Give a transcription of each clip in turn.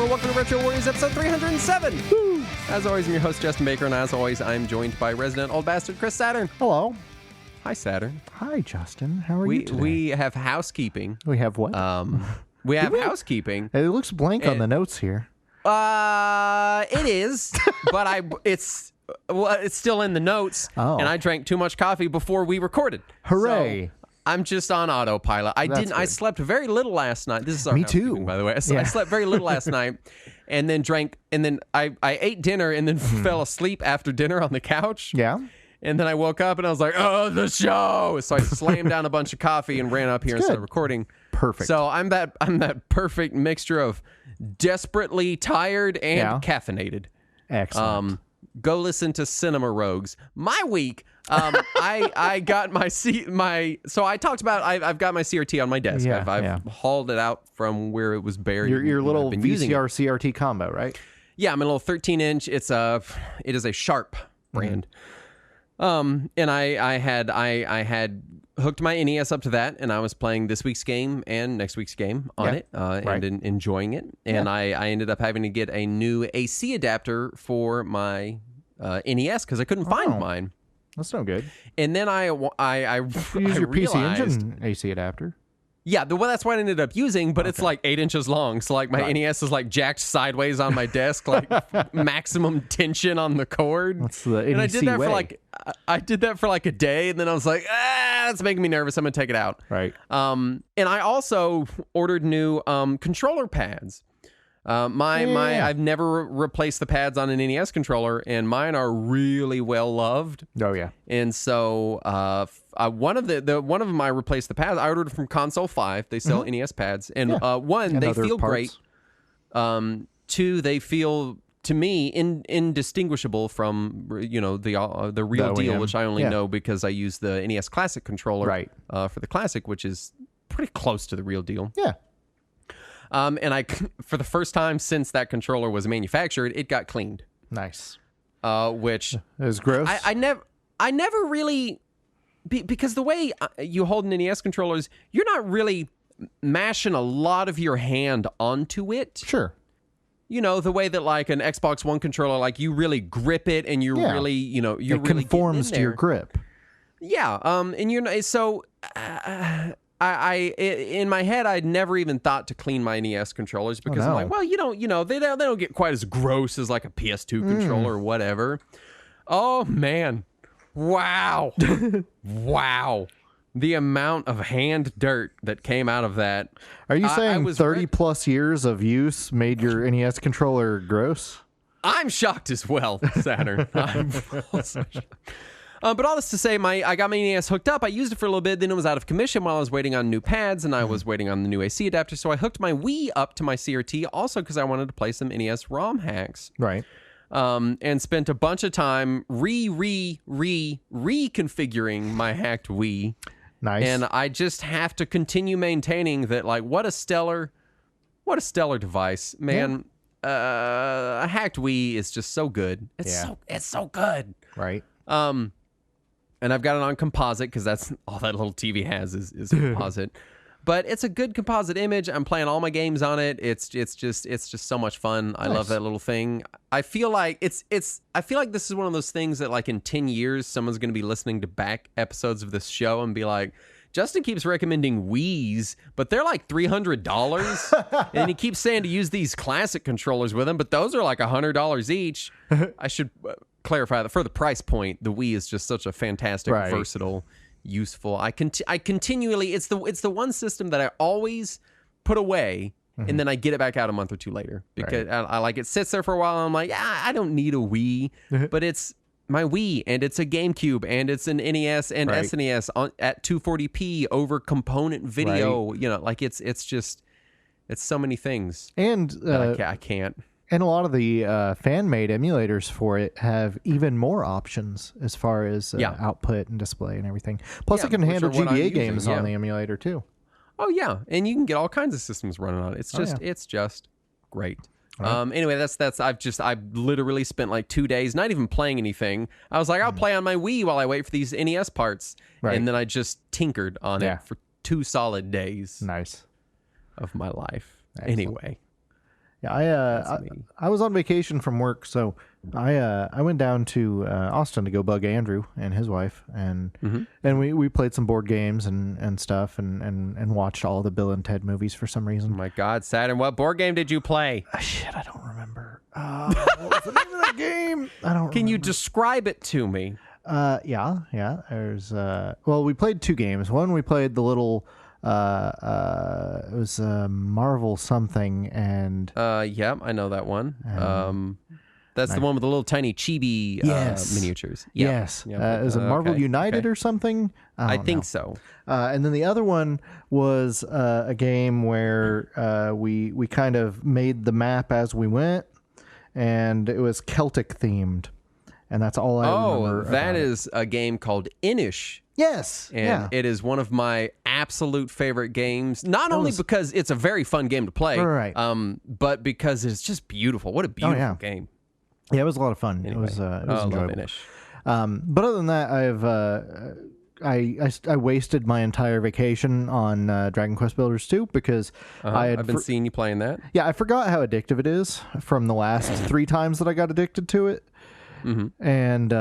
everyone. Welcome to Retro Warriors episode 307. Woo! As always, I'm your host, Justin Baker, and as always, I'm joined by resident old bastard Chris Saturn. Hello. Hi, Saturn. Hi, Justin. How are you today? We have housekeeping. We have what? We have housekeeping. It looks blank on the notes here. It is, but it's still in the notes, and I drank too much coffee before we recorded. Hooray. So I'm just on autopilot. I slept very little last night. This is our housekeeping, by the way. I slept very little last night, and then I ate dinner and then fell asleep after dinner on the couch. Yeah. And then I woke up and I was like, oh, the show. So I slammed down a bunch of coffee and ran up here instead of recording. Perfect. So I'm that perfect mixture of desperately tired and caffeinated. Excellent. Go listen to Cinema Rogues. My week, I got so I talked about I've got my CRT on my desk. Yeah, I've hauled it out from where it was buried. Your little VCR CRT combo, right? Yeah, I'm a little 13-inch. It is a Sharp brand. And I had hooked my NES up to that, and I was playing this week's game and next week's game on it, and enjoying it. And I ended up having to get a new AC adapter for my NES because I couldn't find mine. That's no good. And then I use your PC Engine AC adapter. Yeah, that's what I ended up using, but it's like 8 inches long. So like my NES is like jacked sideways on my desk, like maximum tension on the cord. That's the NEC and I did that way. I did that for like a day, and then I was like, that's making me nervous. I'm gonna take it out. Right. And I also ordered new controller pads. I've never replaced the pads on an NES controller, and mine are really well loved. Oh yeah. And so one of them I replaced the pads. I ordered from Console 5. They sell NES pads, and one, they feel great. Two, they feel to me indistinguishable from the real deal, which I only know because I use the NES Classic controller for the Classic, which is pretty close to the real deal. Yeah. And I, for the first time since that controller was manufactured, it got cleaned. Nice. Which it was gross. I never really, because the way you hold an NES controller is you're not really mashing a lot of your hand onto it. Sure. You know, the way that like an Xbox One controller, like you really grip it and you're really, you're it really conforms to your grip. Yeah. And you're not, so I in my head, I'd never even thought to clean my NES controllers because I'm like, well, they don't get quite as gross as like a PS2 controller or whatever. Oh man. Wow. Wow. The amount of hand dirt that came out of that. Are you saying 30 plus years of use made your NES controller gross? I'm shocked as well, Saturn. I'm also shocked. But all this to say, I got my NES hooked up. I used it for a little bit. Then it was out of commission while I was waiting on new pads, and I was waiting on the new AC adapter. So I hooked my Wii up to my CRT also because I wanted to play some NES ROM hacks. Right. And spent a bunch of time reconfiguring my hacked Wii. Nice. And I just have to continue maintaining that, like, what a stellar device, man. Yeah. A hacked Wii is just so good. It's so good. Right. And I've got it on composite because that's all that little TV has is composite. But it's a good composite image. I'm playing all my games on it. It's just so much fun. Nice. I love that little thing. I feel like this is one of those things that like in 10 years someone's going to be listening to back episodes of this show and be like, Justin keeps recommending Wii's, but they're like $300. And he keeps saying to use these classic controllers with them, but those are like $100 each. I should clarify that for the price point, the Wii is just such a fantastic, versatile, useful. I continually, it's the one system that I always put away, and then I get it back out a month or two later because I like it sits there for a while. And I'm like, I don't need a Wii, but it's my Wii, and it's a GameCube, and it's an NES and SNES at 240p over component video. You know, like it's so many things, and I can't. And a lot of the fan-made emulators for it have even more options as far as output and display and everything. Plus, it can handle GBA games on the emulator too. Oh yeah, and you can get all kinds of systems running on it. It's just great. Right. Anyway, that's I've literally spent like 2 days not even playing anything. I was like, I'll play on my Wii while I wait for these NES parts, and then I just tinkered on it for 2 solid days. Nice. Of my life. Excellent. Anyway. Yeah, I was on vacation from work, so I went down to Austin to go bug Andrew and his wife, and we played some board games and stuff, and watched all the Bill and Ted movies for some reason. Oh my God, Saturn! What board game did you play? Shit, I don't remember. What was the name of that game? I don't. Can you describe it to me? Yeah. There's we played 2 games. One, we played the little. It was Marvel something, and yeah, I know that one. That's the one with the little tiny chibi miniatures. Yeah. Yes, is it Marvel United or something? I think so. And then the other one was a game where we kind of made the map as we went, and it was Celtic themed, and that's all I remember. Oh, that is a game called Inish. Yes. And it is one of my absolute favorite games, not only because it's a very fun game to play, but because it's just beautiful. What a beautiful game. Yeah, it was a lot of fun. Anyway, it was enjoyable. But other than that, I wasted my entire vacation on Dragon Quest Builders 2 because I've been seeing you playing that. Yeah, I forgot how addictive it is from the last 3 times that I got addicted to it. And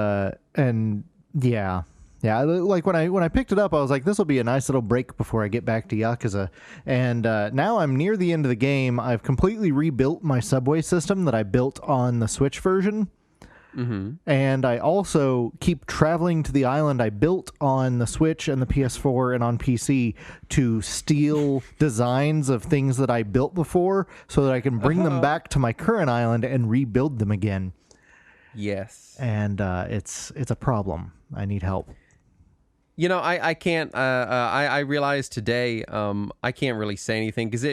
yeah. Yeah, like when I picked it up, I was like, this will be a nice little break before I get back to Yakuza. And now I'm near the end of the game. I've completely rebuilt my subway system that I built on the Switch version. And I also keep traveling to the island I built on the Switch and the PS4 and on PC to steal designs of things that I built before so that I can bring them back to my current island and rebuild them again. Yes. And it's a problem. I need help. You know, I can't, I realized today I can't really say anything because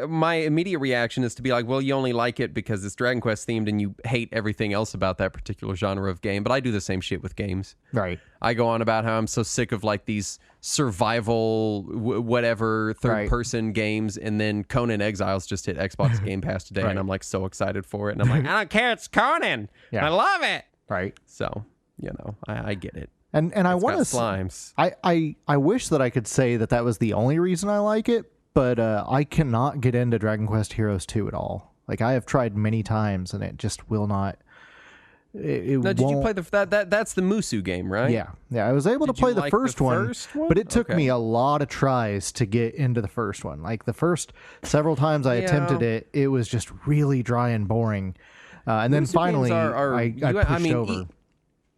my immediate reaction is to be like, well, you only like it because it's Dragon Quest themed and you hate everything else about that particular genre of game. But I do the same shit with games. Right. I go on about how I'm so sick of like these survival, whatever, third-person games. And then Conan Exiles just hit Xbox Game Pass today. And I'm like so excited for it. And I'm like, I don't care. It's Conan. I love it. Right. So, you know, I get it. And I want to slimes. I wish that I could say that was the only reason I like it, but I cannot get into Dragon Quest Heroes 2 at all. Like I have tried many times, and it just will not. Did you play that's the Musu game, right? Yeah. I was able to play the first one, but it took me a lot of tries to get into the first one. Like the first several times I attempted it, it was just really dry and boring. And then finally, I pushed over.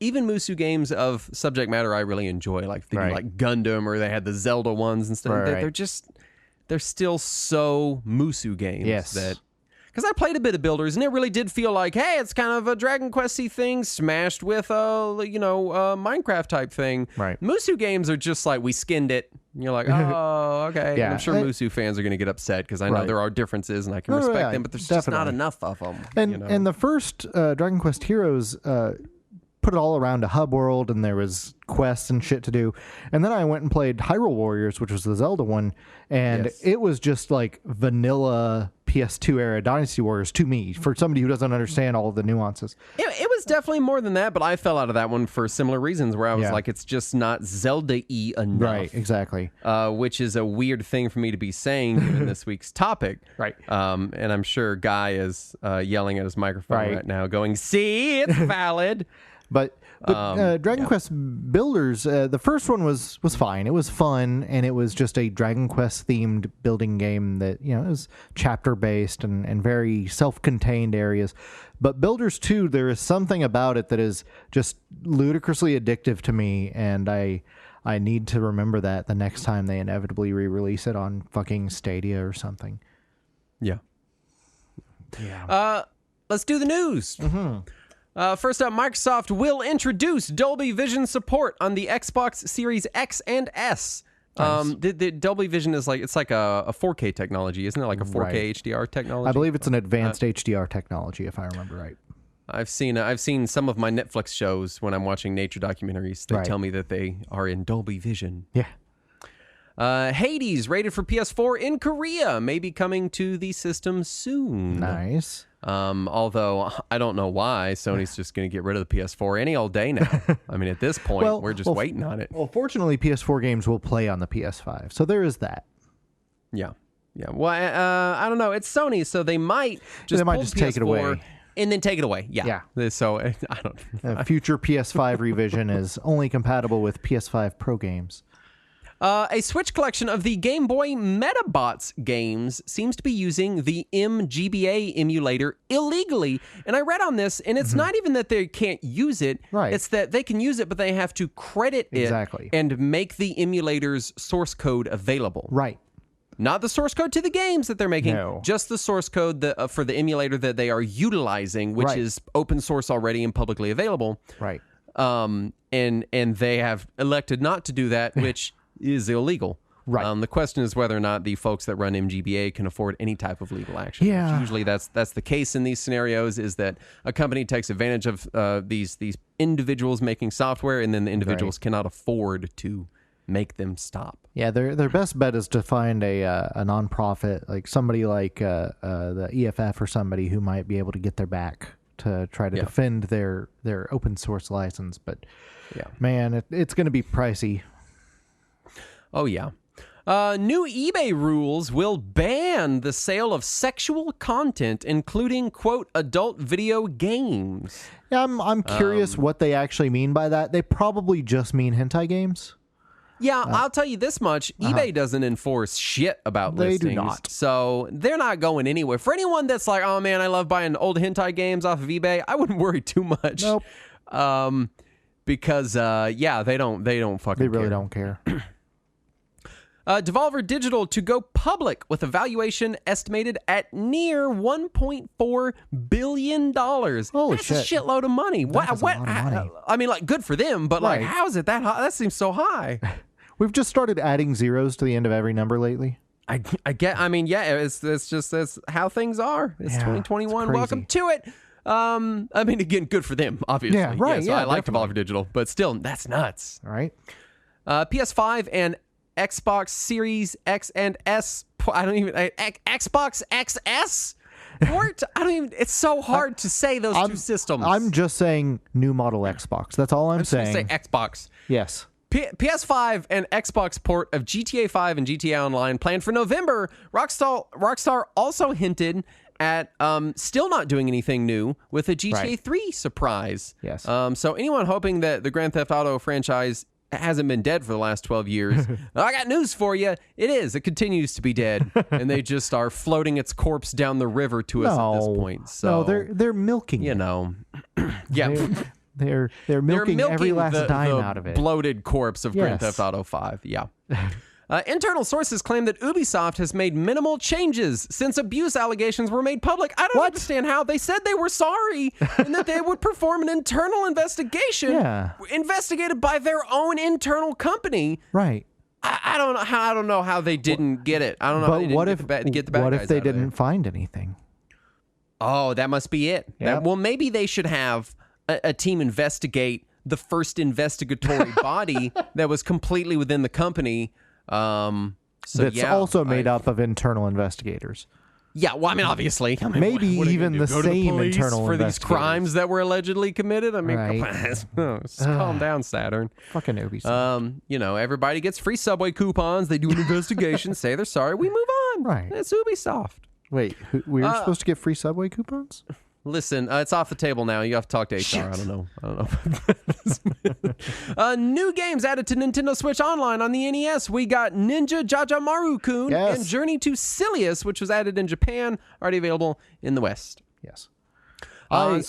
Even Musu games of subject matter I really enjoy, like like Gundam, or they had the Zelda ones and stuff. They're still so Musu games that. Because I played a bit of Builders, and it really did feel like, hey, it's kind of a Dragon Quest-y thing smashed with a Minecraft type thing. Right. Musu games are just like, we skinned it. And you're like, oh, okay. Yeah. And I'm sure Musu fans are going to get upset because I know there are differences and I can respect them, but there's just not enough of them. And the first Dragon Quest Heroes put it all around a hub world, and there was quests and shit to do. And then I went and played Hyrule Warriors, which was the Zelda one, and it was just like vanilla PS2 era Dynasty Warriors to me, for somebody who doesn't understand all of the nuances. It was definitely more than that, but I fell out of that one for similar reasons, where I was like, it's just not Zelda-y enough. Right, exactly. Which is a weird thing for me to be saying given this week's topic. Right. And I'm sure Guy is yelling at his microphone right now going, see, it's valid. But Dragon Quest Builders, the first one was fine. It was fun, and it was just a Dragon Quest themed building game that, it was chapter based and very self-contained areas. But Builders 2, there is something about it that is just ludicrously addictive to me, and I need to remember that the next time they inevitably re-release it on fucking Stadia or something. Yeah. Yeah. Let's do the news. First up, Microsoft will introduce Dolby Vision support on the Xbox Series X and S. Nice. The Dolby Vision is like, it's like a 4K technology, isn't it? Like a 4K HDR technology? I believe it's an advanced HDR technology, if I remember right. I've seen some of my Netflix shows when I'm watching nature documentaries. They tell me that they are in Dolby Vision. Yeah. Hades, rated for PS4 in Korea, may be coming to the system soon. Nice. Although I don't know why Sony's just going to get rid of the PS4 any old day now. I mean, at this point, we're just waiting on it. Well, fortunately, PS4 games will play on the PS5, so there is that. Yeah. Yeah. Well, I don't know. It's Sony, so they might just take it away. And then take it away. Yeah. So I don't. A future PS5 revision is only compatible with PS5 Pro games. A Switch collection of the Game Boy Metabots games seems to be using the MGBA emulator illegally. And I read on this, and it's not even that they can't use it. Right. It's that they can use it, but they have to credit it and make the emulator's source code available. Right. Not the source code to the games that they're making, just the source code for the emulator that they are utilizing, which is open source already and publicly available. Right. And they have elected not to do that, which is illegal. Right. The question is whether or not the folks that run MGBA can afford any type of legal action. Yeah. Usually that's the case in these scenarios, is that a company takes advantage of these individuals making software, and then the individuals cannot afford to make them stop. Yeah, their best bet is to find a nonprofit, like somebody like the EFF or somebody who might be able to get their back to try to defend their open source license. But man, it's going to be pricey. Oh, yeah. New eBay rules will ban the sale of sexual content, including, quote, adult video games. Yeah, I'm curious what they actually mean by that. They probably just mean hentai games. Yeah, I'll tell you this much. eBay doesn't enforce shit about listings. They do not. So they're not going anywhere. For anyone that's like, oh, man, I love buying old hentai games off of eBay, I wouldn't worry too much. Nope. Because, they don't fucking They really care. don't care. Devolver Digital to go public with a valuation estimated at near $1.4 billion. Holy That's shit. a shitload of money. That is a lot of money. I mean, like, good for them, but like, how is it that high? That seems so high. We've just started adding zeros to the end of every number lately. I it's how things are. It's 2021. It's Welcome to it. I mean, again, good for them, obviously. Yeah, right. So I like definitely. Devolver Digital, but still, that's nuts. All right. PS5 and Xbox Series X and S. Xbox XS port. It's so hard to say those two systems. I'm just saying new model Xbox. That's all I'm saying. Say Xbox. Yes. PS5 and Xbox port of GTA 5 and GTA Online planned for November. Rockstar also hinted at still not doing anything new with a GTA 3 surprise. Yes. So anyone hoping that the Grand Theft Auto franchise hasn't been dead for the last 12 years, I got news for you. It is. It continues to be dead, and they just are floating its corpse down the river to us at this point. So they're milking. You know, yeah. They're milking every last dime out of it. Bloated corpse of Grand Theft Auto 5. Yeah. Internal sources claim that Ubisoft has made minimal changes since abuse allegations were made public. I don't understand how. They said they were sorry and that they would perform an internal investigation investigated by their own internal company. Right. I don't know how they didn't get it. I don't know. But what if they didn't find anything? Oh, that must be it. Yep. Well, maybe they should have a team investigate the first investigatory body that was completely within the company. That's also made up of internal investigators. Yeah, well, I mean, obviously. I mean, maybe even the same internal for these crimes that were allegedly committed. I mean, calm down, Saturn. Fucking Ubisoft. Everybody gets free Subway coupons. They do an investigation, say they're sorry, we move on. Right. It's Ubisoft. Wait, we were supposed to get free Subway coupons? Listen, it's off the table now. You have to talk to HR. Shit. I don't know. New games added to Nintendo Switch Online on the NES. We got Ninja Jajamaru-kun and Journey to Silius, which was added in Japan, already available in the West. Yes. I love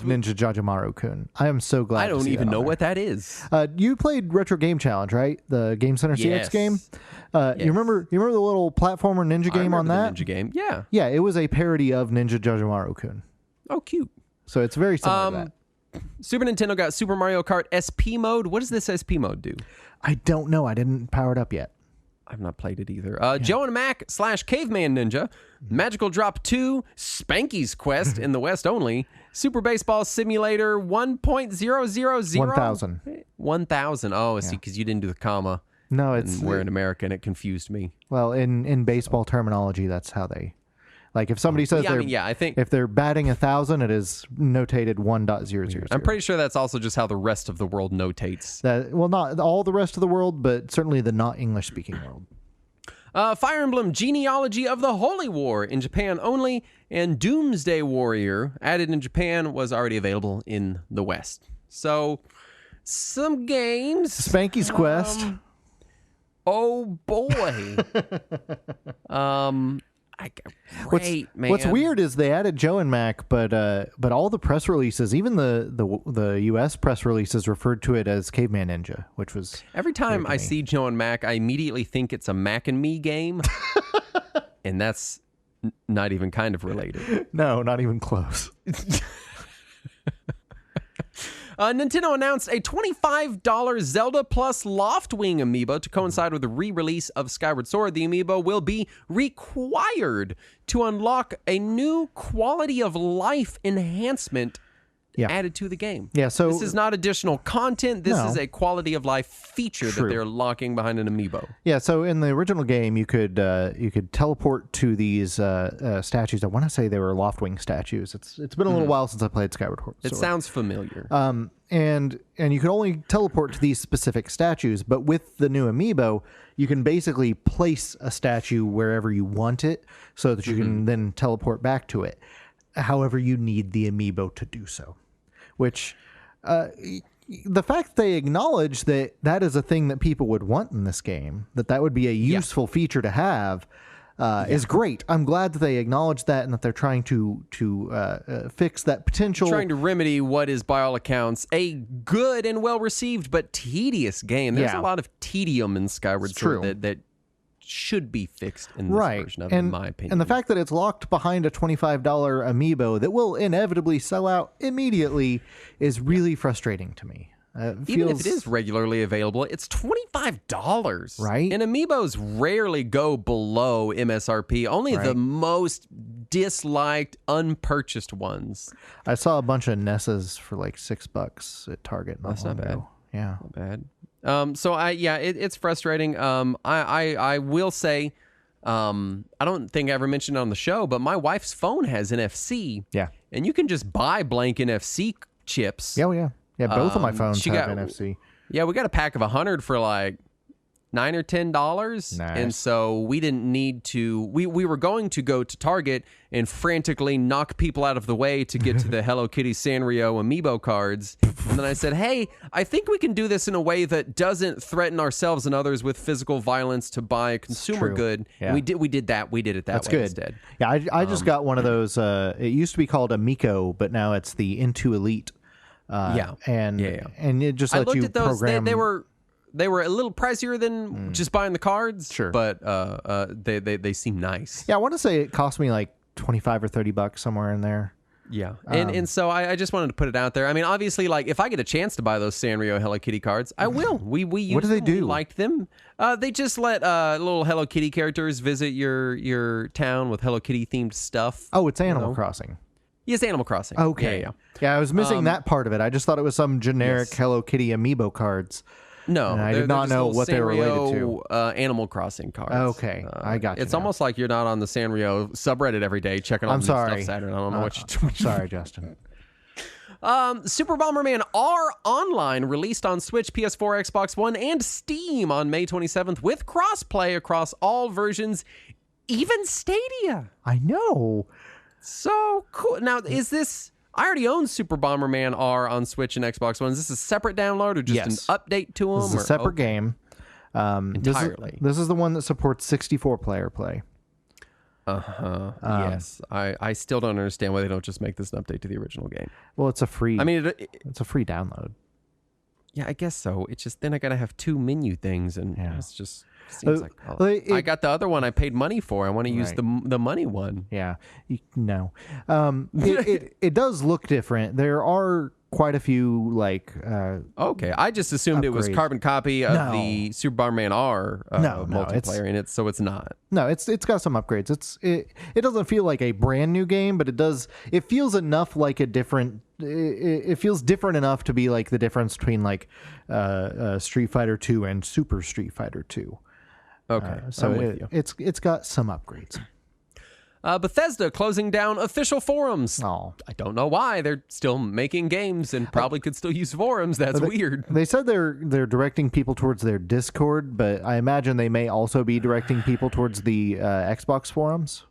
Ninja Jajamaru-kun. I am so glad. I don't even know what that is. You played Retro Game Challenge, right? The Game Center CX game. You remember the little platformer ninja game on that? Ninja game. Yeah. Yeah, it was a parody of Ninja Jajamaru-kun. Oh, cute. So it's very similar to that. Super Nintendo got Super Mario Kart SP mode. What does this SP mode do? I don't know. I didn't power it up yet. I've not played it either. Joe and Mac / Caveman Ninja, Magical Drop 2, Spanky's Quest in the West only, Super Baseball Simulator 1.000. 1000. 1000. Oh, see, because you didn't do the comma. No, it's... we're in America, and it confused me. Well, in baseball terminology, that's how they... Like if somebody says I think if they're batting 1,000, it is notated 1.000. I'm pretty sure that's also just how the rest of the world notates. Well, not all the rest of the world, but certainly the not English speaking world. Fire Emblem Genealogy of the Holy War in Japan only, and Doomsday Warrior, added in Japan, was already available in the West. So, some games. Spanky's Quest. Oh boy. Great, man. What's weird is they added Joe and Mac, but all the press releases, even the US press releases, referred to it as Caveman Ninja, which was every time I see Joe and Mac, I immediately think it's a Mac and Me game, and that's not even kind of related. No, not even close. Nintendo announced a $25 Zelda plus Loftwing amiibo to coincide with the re-release of Skyward Sword. The amiibo will be required to unlock a new quality of life enhancement added to the game. Yeah, so this is not additional content. This is a quality of life feature that they're locking behind an amiibo. Yeah, so in the original game, you could teleport to these statues. I want to say they were Loftwing statues. It's been a little while since I played Skyward Sword. It sounds familiar. And you can only teleport to these specific statues, but with the new amiibo, you can basically place a statue wherever you want it, so that you can then teleport back to it. However, you need the amiibo to do so. Which, the fact they acknowledge that is a thing that people would want in this game, that would be a useful feature to have, is great. I'm glad that they acknowledge that and that they're trying to fix that potential. Trying to remedy what is, by all accounts, a good and well-received but tedious game. There's a lot of tedium in Skyward Sword that should be fixed in this version of it, in my opinion. And the fact that it's locked behind a $25 amiibo that will inevitably sell out immediately is really frustrating to me. Even if it is regularly available, it's $25. Right. And amiibos rarely go below MSRP. Only the most disliked, unpurchased ones. I saw a bunch of Nessas for like $6 at Target. That's not bad. Yeah. Not bad. So it's frustrating. I will say, I don't think I ever mentioned it on the show, but my wife's phone has NFC. Yeah. And you can just buy blank NFC chips. Yeah. Yeah, both of my phones have NFC. Yeah, we got a pack of 100 for like $9 or $10. Nice. And so we didn't need to, we were going to go to Target and frantically knock people out of the way to get to the Hello Kitty Sanrio amiibo cards. And then I said, hey, I think we can do this in a way that doesn't threaten ourselves and others with physical violence to buy a consumer good. Yeah. And we did that. We did it that way good. instead. Yeah, I just got one of those. It used to be called a Miko, but now it's the Into Elite. And it just lets you program. They were a little pricier than just buying the cards. Sure. But they seem nice. Yeah, I want to say it cost me like $25 or $30 somewhere in there. Yeah. And so I just wanted to put it out there. I mean, obviously, like, if I get a chance to buy those Sanrio Hello Kitty cards, I will. We used What do they do? We liked them. They just let little Hello Kitty characters visit your town with Hello Kitty themed stuff. Oh, it's Animal Crossing. Yes, Animal Crossing. Okay. Yeah, I was missing that part of it. I just thought it was some generic Hello Kitty amiibo cards. No, I did not know what they were related to. Animal Crossing cards. Okay, I got you. It's almost like you're not on the Sanrio subreddit every day checking on new stuff Saturday. I don't know what you're doing. Sorry, Justin. Super Bomberman R Online released on Switch, PS4, Xbox One, and Steam on May 27th with crossplay across all versions, even Stadia. I know. So cool. Now, is this... I already own Super Bomberman R on Switch and Xbox One. Is this a separate download or just an update to them? This is a separate game. Entirely. This is the one that supports 64-player play. Yes. I still don't understand why they don't just make this an update to the original game. Well, it's a free... I mean, it's a free download. Yeah, I guess so. It's just then I got to have two menu things, and it's just... Seems like I got the other one I paid money for. I want to use the money one. Yeah, no. It does look different. There are quite a few like. Okay, I just assumed it was carbon copy of the Super Bomberman R multiplayer in it, so it's not. No, it's got some upgrades. It doesn't feel like a brand new game, but it does. It feels enough like a different. It feels different enough to be like the difference between like Street Fighter 2 and Super Street Fighter 2. Okay, so it's got some upgrades. Bethesda closing down official forums. Oh. I don't know why. They're still making games and probably could still use forums. That's weird. They said they're directing people towards their Discord, but I imagine they may also be directing people towards the Xbox forums.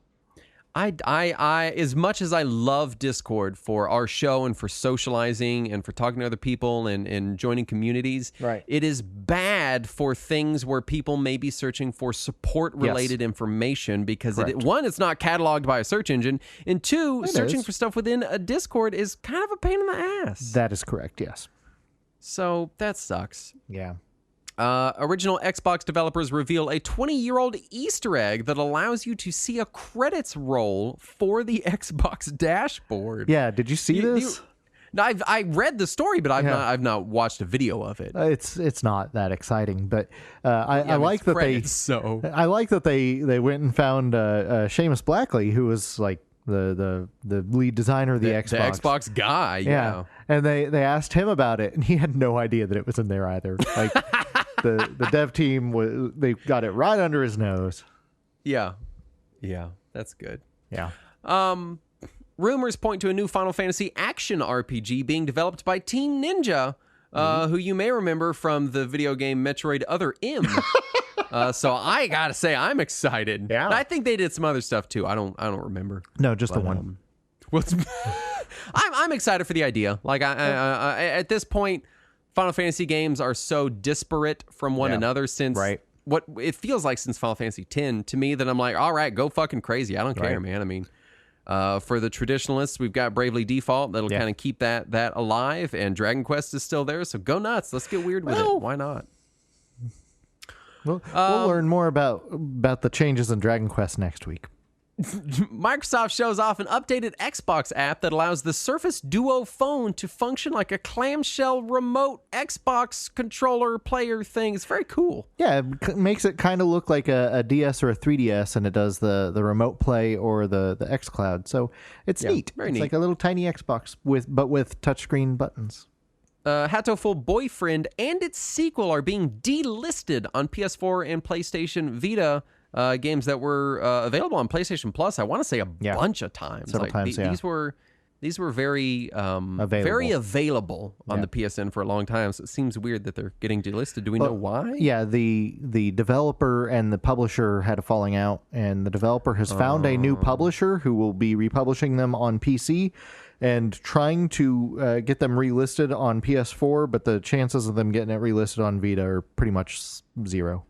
I as much as I love Discord for our show and for socializing and for talking to other people and joining communities, right. It is bad for things where people may be searching for support-related information because, one, it's not cataloged by a search engine, and two, searching for stuff within a Discord is kind of a pain in the ass. That is correct, yes. So that sucks. Yeah. Original Xbox developers reveal a 20-year-old Easter egg that allows you to see a credits roll for the Xbox dashboard. Yeah, did you see this? I read the story, but I've not watched a video of it. It's not that exciting, but I like that I like that they went and found Seamus Blackley, who was like the lead designer of the Xbox. The Xbox guy, yeah. And they asked him about it, and he had no idea that it was in there either. Like the dev team they got it right under his nose. Yeah, that's good. Yeah. Rumors point to a new Final Fantasy action RPG being developed by Team Ninja, who you may remember from the video game Metroid Other M. So I gotta say, I'm excited. Yeah. And I think they did some other stuff too. I don't remember. No, just the one. Well, I'm excited for the idea. Like I at this point, Final Fantasy games are so disparate from one another since what it feels like since Final Fantasy X to me that I'm like, all right, go fucking crazy. I don't care, man. I mean, for the traditionalists, we've got Bravely Default that'll kind of keep that alive, and Dragon Quest is still there. So go nuts. Let's get weird with it. Why not? We'll learn more about the changes in Dragon Quest next week. Microsoft shows off an updated Xbox app that allows the Surface Duo phone to function like a clamshell remote Xbox controller player thing. It's very cool. Yeah, it makes it kind of look like a DS or a 3DS, and it does the remote play or the xCloud. So it's neat. It's neat. Like a little tiny Xbox with touchscreen buttons. Hatoful Boyfriend and its sequel are being delisted on PS4 and PlayStation Vita. Games that were available on PlayStation Plus, I want to say a bunch of times. Several times, These were very very available on the PSN for a long time. So it seems weird that they're getting delisted. Do we know why? Yeah, the developer and the publisher had a falling out, and the developer has found a new publisher who will be republishing them on PC and trying to get them relisted on PS4, but the chances of them getting it relisted on Vita are pretty much zero.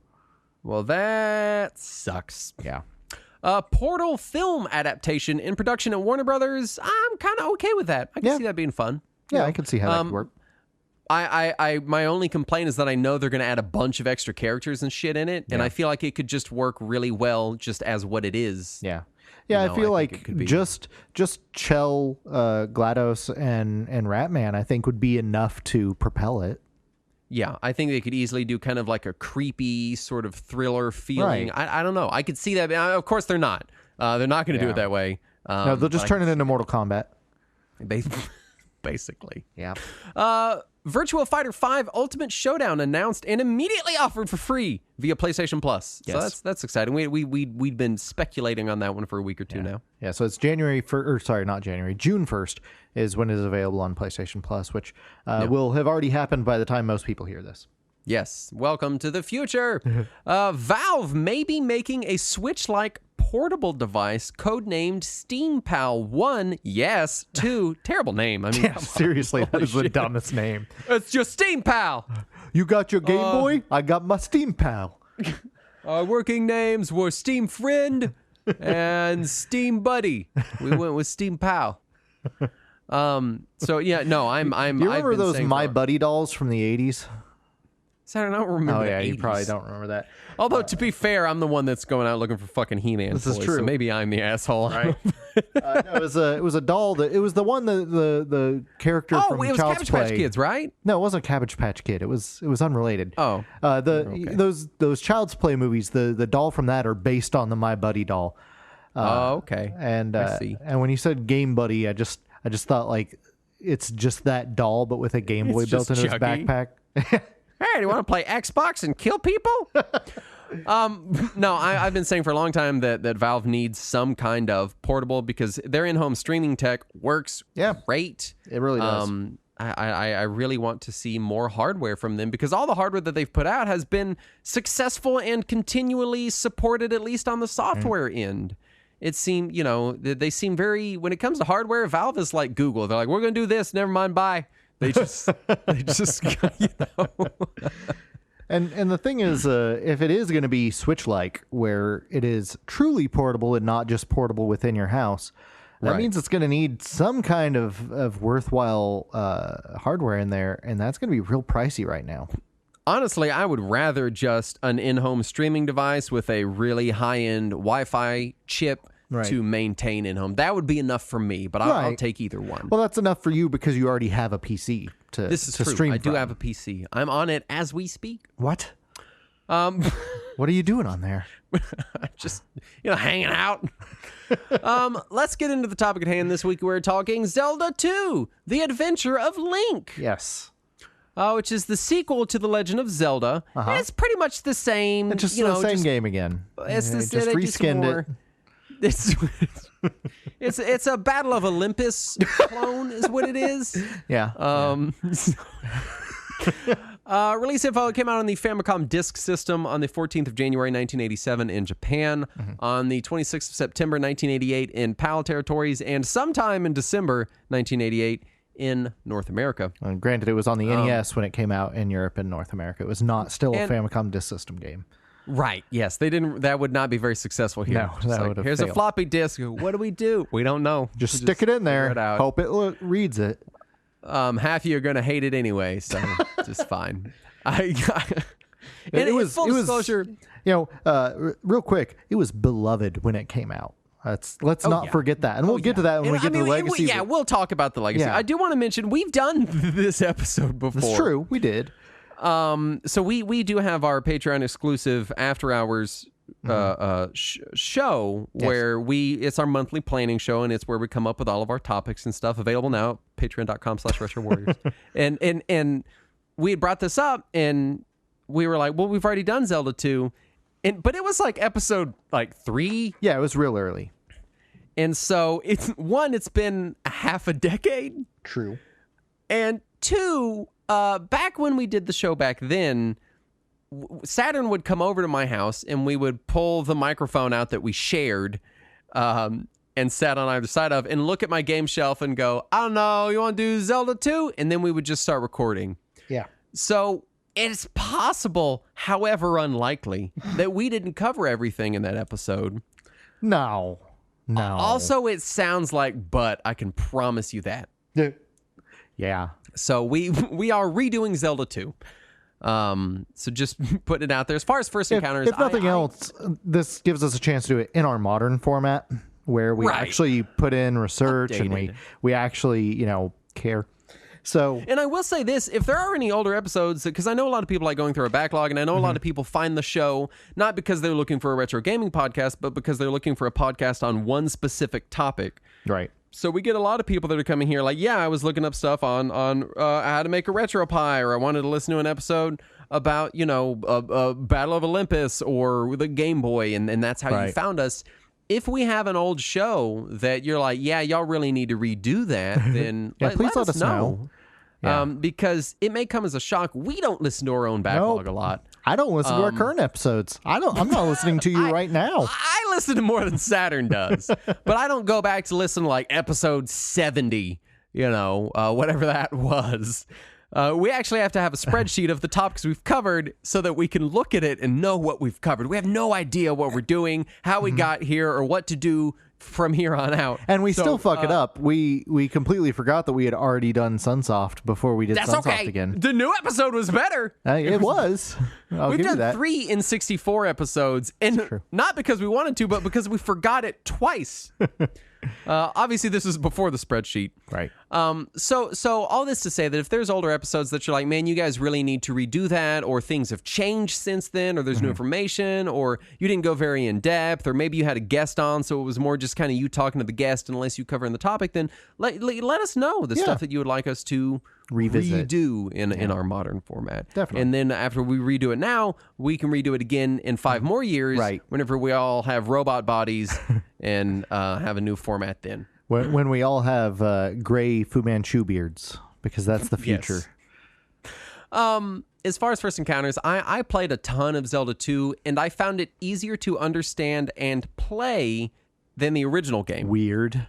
Well, that sucks. Yeah. Portal film adaptation in production at Warner Brothers. I'm kind of okay with that. I can see that being fun. Yeah, I can see how that could work. My only complaint is that I know they're going to add a bunch of extra characters and shit in it, and I feel like it could just work really well just as what it is. Yeah. Yeah, I feel like just Chell, GLaDOS, and Ratman, I think, would be enough to propel it. Yeah, I think they could easily do kind of like a creepy sort of thriller feeling. Right. I don't know. I could see that. Of course, they're not. They're not going to do it that way. No, they'll just turn it into Mortal Kombat. Basically. Yeah. Virtua Fighter 5 Ultimate Showdown announced and immediately offered for free via PlayStation Plus. Yes. So that's exciting. We'd been speculating on that one for a week or two now. Yeah, so it's June 1st is when it is available on PlayStation Plus, which will have already happened by the time most people hear this. Yes. Welcome to the future. Valve may be making a Switch-like portable device codenamed SteamPal 1. Yes. 2. Terrible name. I mean, seriously, that is the dumbest name. It's just SteamPal. You got your Game Boy? I got my SteamPal. Our working names were Steam Friend and Steam Buddy. We went with SteamPal. So yeah, no, I'm. Do you remember those My Buddy dolls from the 80s? So I don't remember. Oh yeah, the 80s. You probably don't remember that. Although to be fair, I'm the one that's going out looking for fucking He-Man toys. This is true. So maybe I'm the asshole. Right. No, it was a doll it was the one the character from it was Child's Cabbage Play. Patch Kids, right? No, it wasn't Cabbage Patch Kid. It was unrelated. Oh. Those Child's Play movies, the doll from that are based on the My Buddy doll. Okay. And and when you said Game Buddy, I just thought like it's just that doll but with a Game Boy built into his backpack. Hey, do you want to play Xbox and kill people? No, I've been saying for a long time that Valve needs some kind of portable because their in-home streaming tech works great. It really does. I really want to see more hardware from them because all the hardware that they've put out has been successful and continually supported, at least on the software end. It seemed, they seem very, when it comes to hardware, Valve is like Google. They're like, we're going to do this, never mind, bye. They just, And the thing is, if it is going to be Switch-like, where it is truly portable and not just portable within your house, that means it's going to need some kind of worthwhile hardware in there, and that's going to be real pricey right now. Honestly, I would rather just an in-home streaming device with a really high-end Wi-Fi chip to maintain in-home. That would be enough for me, but I'll take either one. Well, that's enough for you because you already have a PC to stream I do have a PC. I'm on it as we speak. What? What are you doing on there? Just, hanging out. Let's get into the topic at hand this week. We're talking Zelda II, The Adventure of Link. Yes. Which is the sequel to The Legend of Zelda. It's pretty much the same. It's just the same game again. It's just reskinned it. It's a Battle of Olympus clone is what it is. Yeah. Release info came out on the Famicom Disk System on the 14th of January 1987 in Japan, on the 26th of September 1988 in PAL territories, and sometime in December 1988 in North America. Granted, it was on the NES when it came out in Europe and North America. It was not still a Famicom Disk System game. Right. Yes, they didn't. That would not be very successful here. No, that would have Here's failed. a floppy disk. What do we do? We don't know. Just stick it in there. It out. Hope it reads it. Half of you are going to hate it anyway, so just fine. It was full disclosure. Real quick, it was beloved when it came out. Let's not forget that, and we'll get to that when we get to the legacy. We'll talk about the legacy. Yeah. I do want to mention we've done this episode before. It's true, we did. So we do have our Patreon exclusive after hours show where it's our monthly planning show, and it's where we come up with all of our topics and stuff. Available now at patreon.com/Retro Warriors. and we had brought this up, and we were like, well, we've already done Zelda 2, but it was like episode 3. Yeah, it was real early. And so it's been a half a decade. True. And 2, back when we did the show back then, Saturn would come over to my house and we would pull the microphone out that we shared and sat on either side of and look at my game shelf and go, I don't know, you want to do Zelda 2? And then we would just start recording. Yeah. So it's possible, however unlikely, that we didn't cover everything in that episode. No. Also, it sounds like, but I can promise you that. Yeah. So we are redoing Zelda 2. So just putting it out there. As far as first encounters, if nothing else, this gives us a chance to do it in our modern format, where we actually put in research and we actually care. So, and I will say this, if there are any older episodes, because I know a lot of people like going through our backlog, and I know a lot of people find the show not because they're looking for a retro gaming podcast, but because they're looking for a podcast on one specific topic. Right. So we get a lot of people that are coming here like, I was looking up stuff on how to make a retro pie, or I wanted to listen to an episode about, Battle of Olympus or the Game Boy, and that's how you found us. If we have an old show that you're like, y'all really need to redo that, then please let us know. Yeah. Because it may come as a shock. We don't listen to our own backlog a lot. I don't listen to our current episodes. I'm not listening to you right now. I listen to more than Saturn does, but I don't go back to listen to like episode 70, whatever that was. We actually have to have a spreadsheet of the topics we've covered so that we can look at it and know what we've covered. We have no idea what we're doing, how we got here, or what to do from here on out. And we still fuck it up. We completely forgot that we had already done Sunsoft before we did Sunsoft again. The new episode was better. It was. We've done 3 N64 episodes, and not because we wanted to, but because we forgot it twice. Obviously, this is before the spreadsheet. Right. So all this to say that if there's older episodes that you're like, man, you guys really need to redo that, or things have changed since then, or there's new information, or you didn't go very in depth, or maybe you had a guest on, so it was more just kind of you talking to the guest, unless you cover in the topic, then let us know the stuff that you would like us to redo in our modern format. Definitely. And then after we redo it now, we can redo it again in 5 more years. Right. Whenever we all have robot bodies and have a new format then. When we all have gray Fu Manchu beards, because that's the future. Yes. As far as first encounters, I played a ton of Zelda 2, and I found it easier to understand and play than the original game. Weird.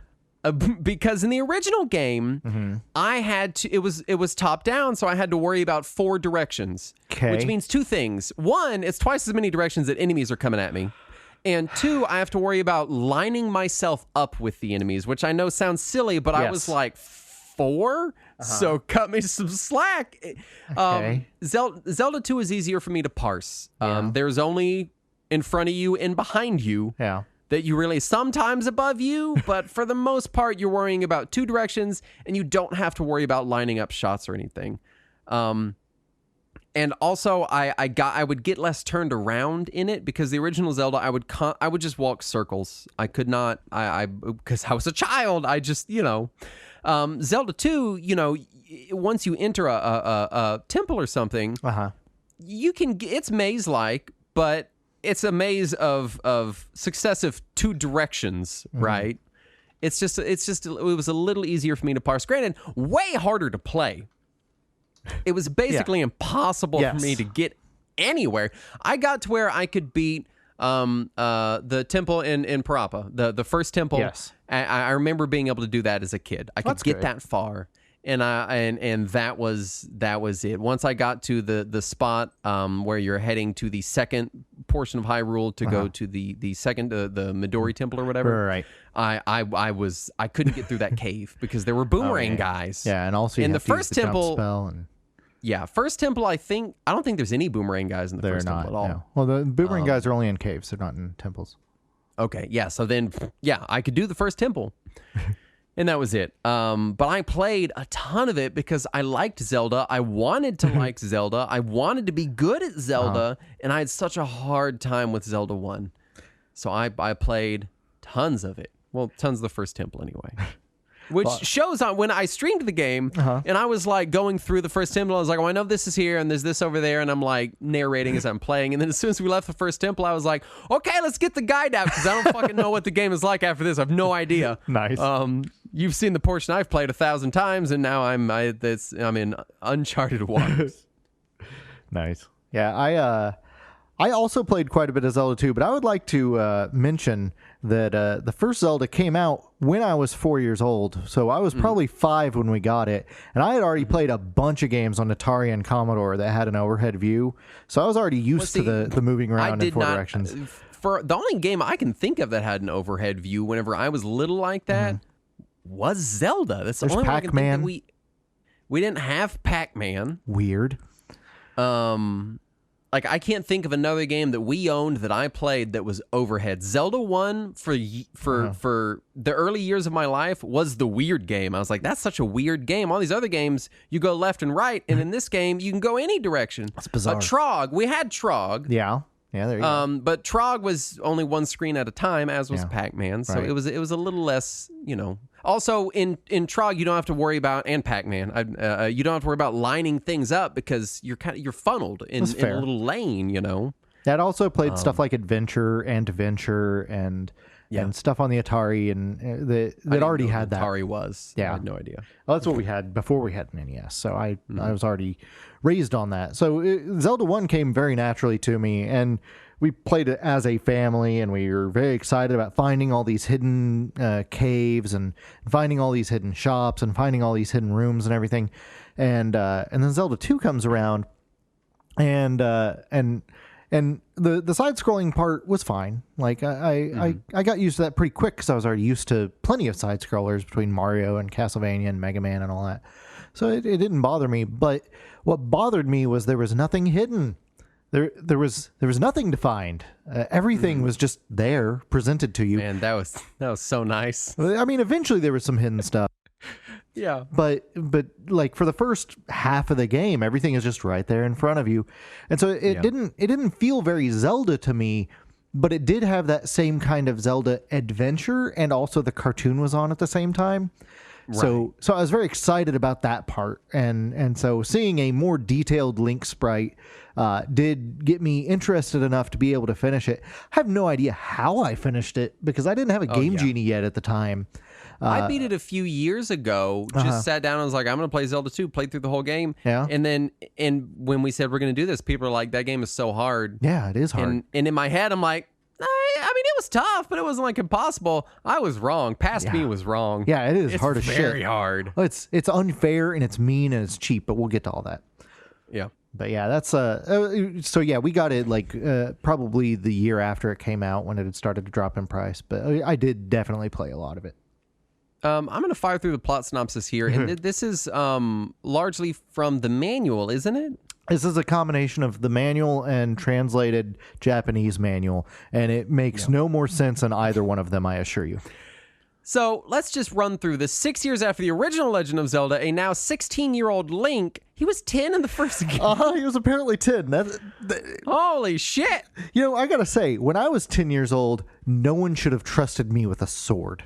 Because in the original game, I had to. It was top down, so I had to worry about 4 directions, which means 2 things. 1, it's twice as many directions that enemies are coming at me, and 2, I have to worry about lining myself up with the enemies, which I know sounds silly, but I was like 4. So cut me some slack. Okay. Zelda 2 is easier for me to parse. Yeah. There's only in front of you and behind you. Yeah. That you really sometimes above you, but for the most part, you're worrying about 2 directions, and you don't have to worry about lining up shots or anything. And also, I would get less turned around in it because the original Zelda, I would just walk circles. I could not, because I was a child. I just, Zelda 2, once you enter a temple or something, you can. It's maze-like, but it's a maze of successive 2 directions, right? It was a little easier for me to parse. Granted, way harder to play. It was basically impossible for me to get anywhere. I got to where I could beat the temple in Parappa, the first temple. Yes. I remember being able to do that as a kid. I could get that far. And that was it. Once I got to the spot where you're heading to the second portion of Hyrule to go to the second the Midori Temple or whatever. Right. I couldn't get through that cave because there were boomerang guys. Yeah, and also in you the have to use first the jump temple. Spell and... Yeah, first temple. I don't think there's any boomerang guys in the first temple at all. No. Well, the boomerang guys are only in caves; they're not in temples. Okay, yeah. So then, I could do the first temple. And that was it. But I played a ton of it because I liked Zelda. I wanted to like Zelda. I wanted to be good at Zelda. And I had such a hard time with Zelda 1. So I played tons of it. Well, tons of the first temple anyway. Which shows on when I streamed the game and I was like going through the first temple. I was like, oh, I know this is here and there's this over there. And I'm like narrating as I'm playing. And then as soon as we left the first temple, I was like, okay, let's get the guide out because I don't fucking know what the game is like after this. I have no idea. Nice. You've seen the portion I've played 1,000 times, and now I'm in uncharted waters. Nice. Yeah, I also played quite a bit of Zelda 2, but I would like to mention that the first Zelda came out when I was 4 years old, so I was probably 5 when we got it, and I had already played a bunch of games on Atari and Commodore that had an overhead view, so I was already used to the moving around in 4 directions. For the only game I can think of that had an overhead view whenever I was little like that was Zelda. That's the only one I can think that we didn't have Pac-Man. Weird. Like I can't think of another game that we owned that I played that was overhead. Zelda 1 for the early years of my life was the weird game. I was like, that's such a weird game. All these other games, you go left and right, and in this game, you can go any direction. That's bizarre. Trog, we had Trog. Yeah. Yeah, there you go. But Trog was only one screen at a time, as was Pac-Man. So it was a little less, Also, in Trog, you don't have to worry about, and Pac-Man, you don't have to worry about lining things up because you're funneled in a little lane, That also played stuff like Adventure and Venture and stuff on the Atari, and that already had that. Atari was. Yeah. I had no idea. Well, that's what we had before we had an NES, so I was already raised on that. So Zelda 1 came very naturally to me, and we played it as a family, and we were very excited about finding all these hidden caves and finding all these hidden shops and finding all these hidden rooms and everything. And then Zelda 2 comes around, and the side-scrolling part was fine. Like I got used to that pretty quick because I was already used to plenty of side-scrollers between Mario and Castlevania and Mega Man and all that. So it didn't bother me. But what bothered me was there was nothing hidden. There was nothing to find. Everything was just there, presented to you. Man, that was so nice. I mean, eventually there was some hidden stuff. Yeah. But like for the first half of the game, everything is just right there in front of you. And so it didn't feel very Zelda to me, but it did have that same kind of Zelda adventure, and also the cartoon was on at the same time. So I was very excited about that part, and so seeing a more detailed Link sprite did get me interested enough to be able to finish it. I have no idea how I finished it because I didn't have a Game Genie yet at the time. I beat it a few years ago. Just sat down and was like, I'm going to play Zelda 2, played through the whole game. Yeah. And when we said we're going to do this, people are like, that game is so hard. Yeah, it is hard. And in my head, I'm like, I mean, it was tough, but it wasn't like impossible. I was wrong. Past me was wrong. Yeah, it is hard as shit. It's very hard. It's unfair and it's mean and it's cheap, but we'll get to all that. Yeah. But yeah, that's so yeah, we got it like probably the year after it came out when it had started to drop in price. But I did definitely play a lot of it. I'm going to fire through the plot synopsis here, and this is largely from the manual, isn't it? This is a combination of the manual and translated Japanese manual, and it makes no more sense in either one of them, I assure you. So let's just run through this. 6 years after the original Legend of Zelda, a now 16-year-old Link, he was 10 in the first game. He was apparently 10. Holy shit. You know, I gotta say, when I was 10 years old, no one should have trusted me with a sword.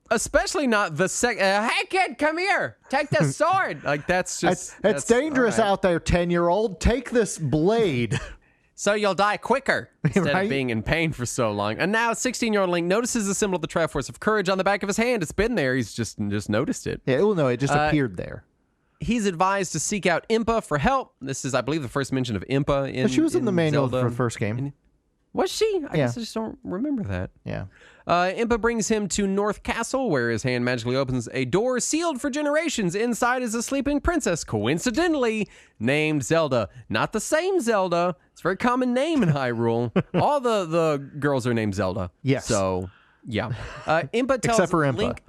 Especially not the second. Hey, kid, come here. Take this sword. Like, that's just... It's dangerous out there, 10-year-old. Take this blade. So you'll die quicker instead Right? of being in pain for so long. And now 16-year-old Link notices the symbol of the Triforce of Courage on the back of his hand. It's been there. He's just noticed it. Yeah, well, no, it just appeared there. He's advised to seek out Impa for help. This is, I believe, the first mention of Impa in She was in the manual Zelda. for the first game. Was she? I guess I just don't remember that. Yeah. Impa brings him to North Castle, where his hand magically opens a door sealed for generations. Inside is a sleeping princess, coincidentally named Zelda. Not the same Zelda. It's a very common name in Hyrule. All the girls are named Zelda. Yes. So, yeah. Impa tells Except for Impa. Link...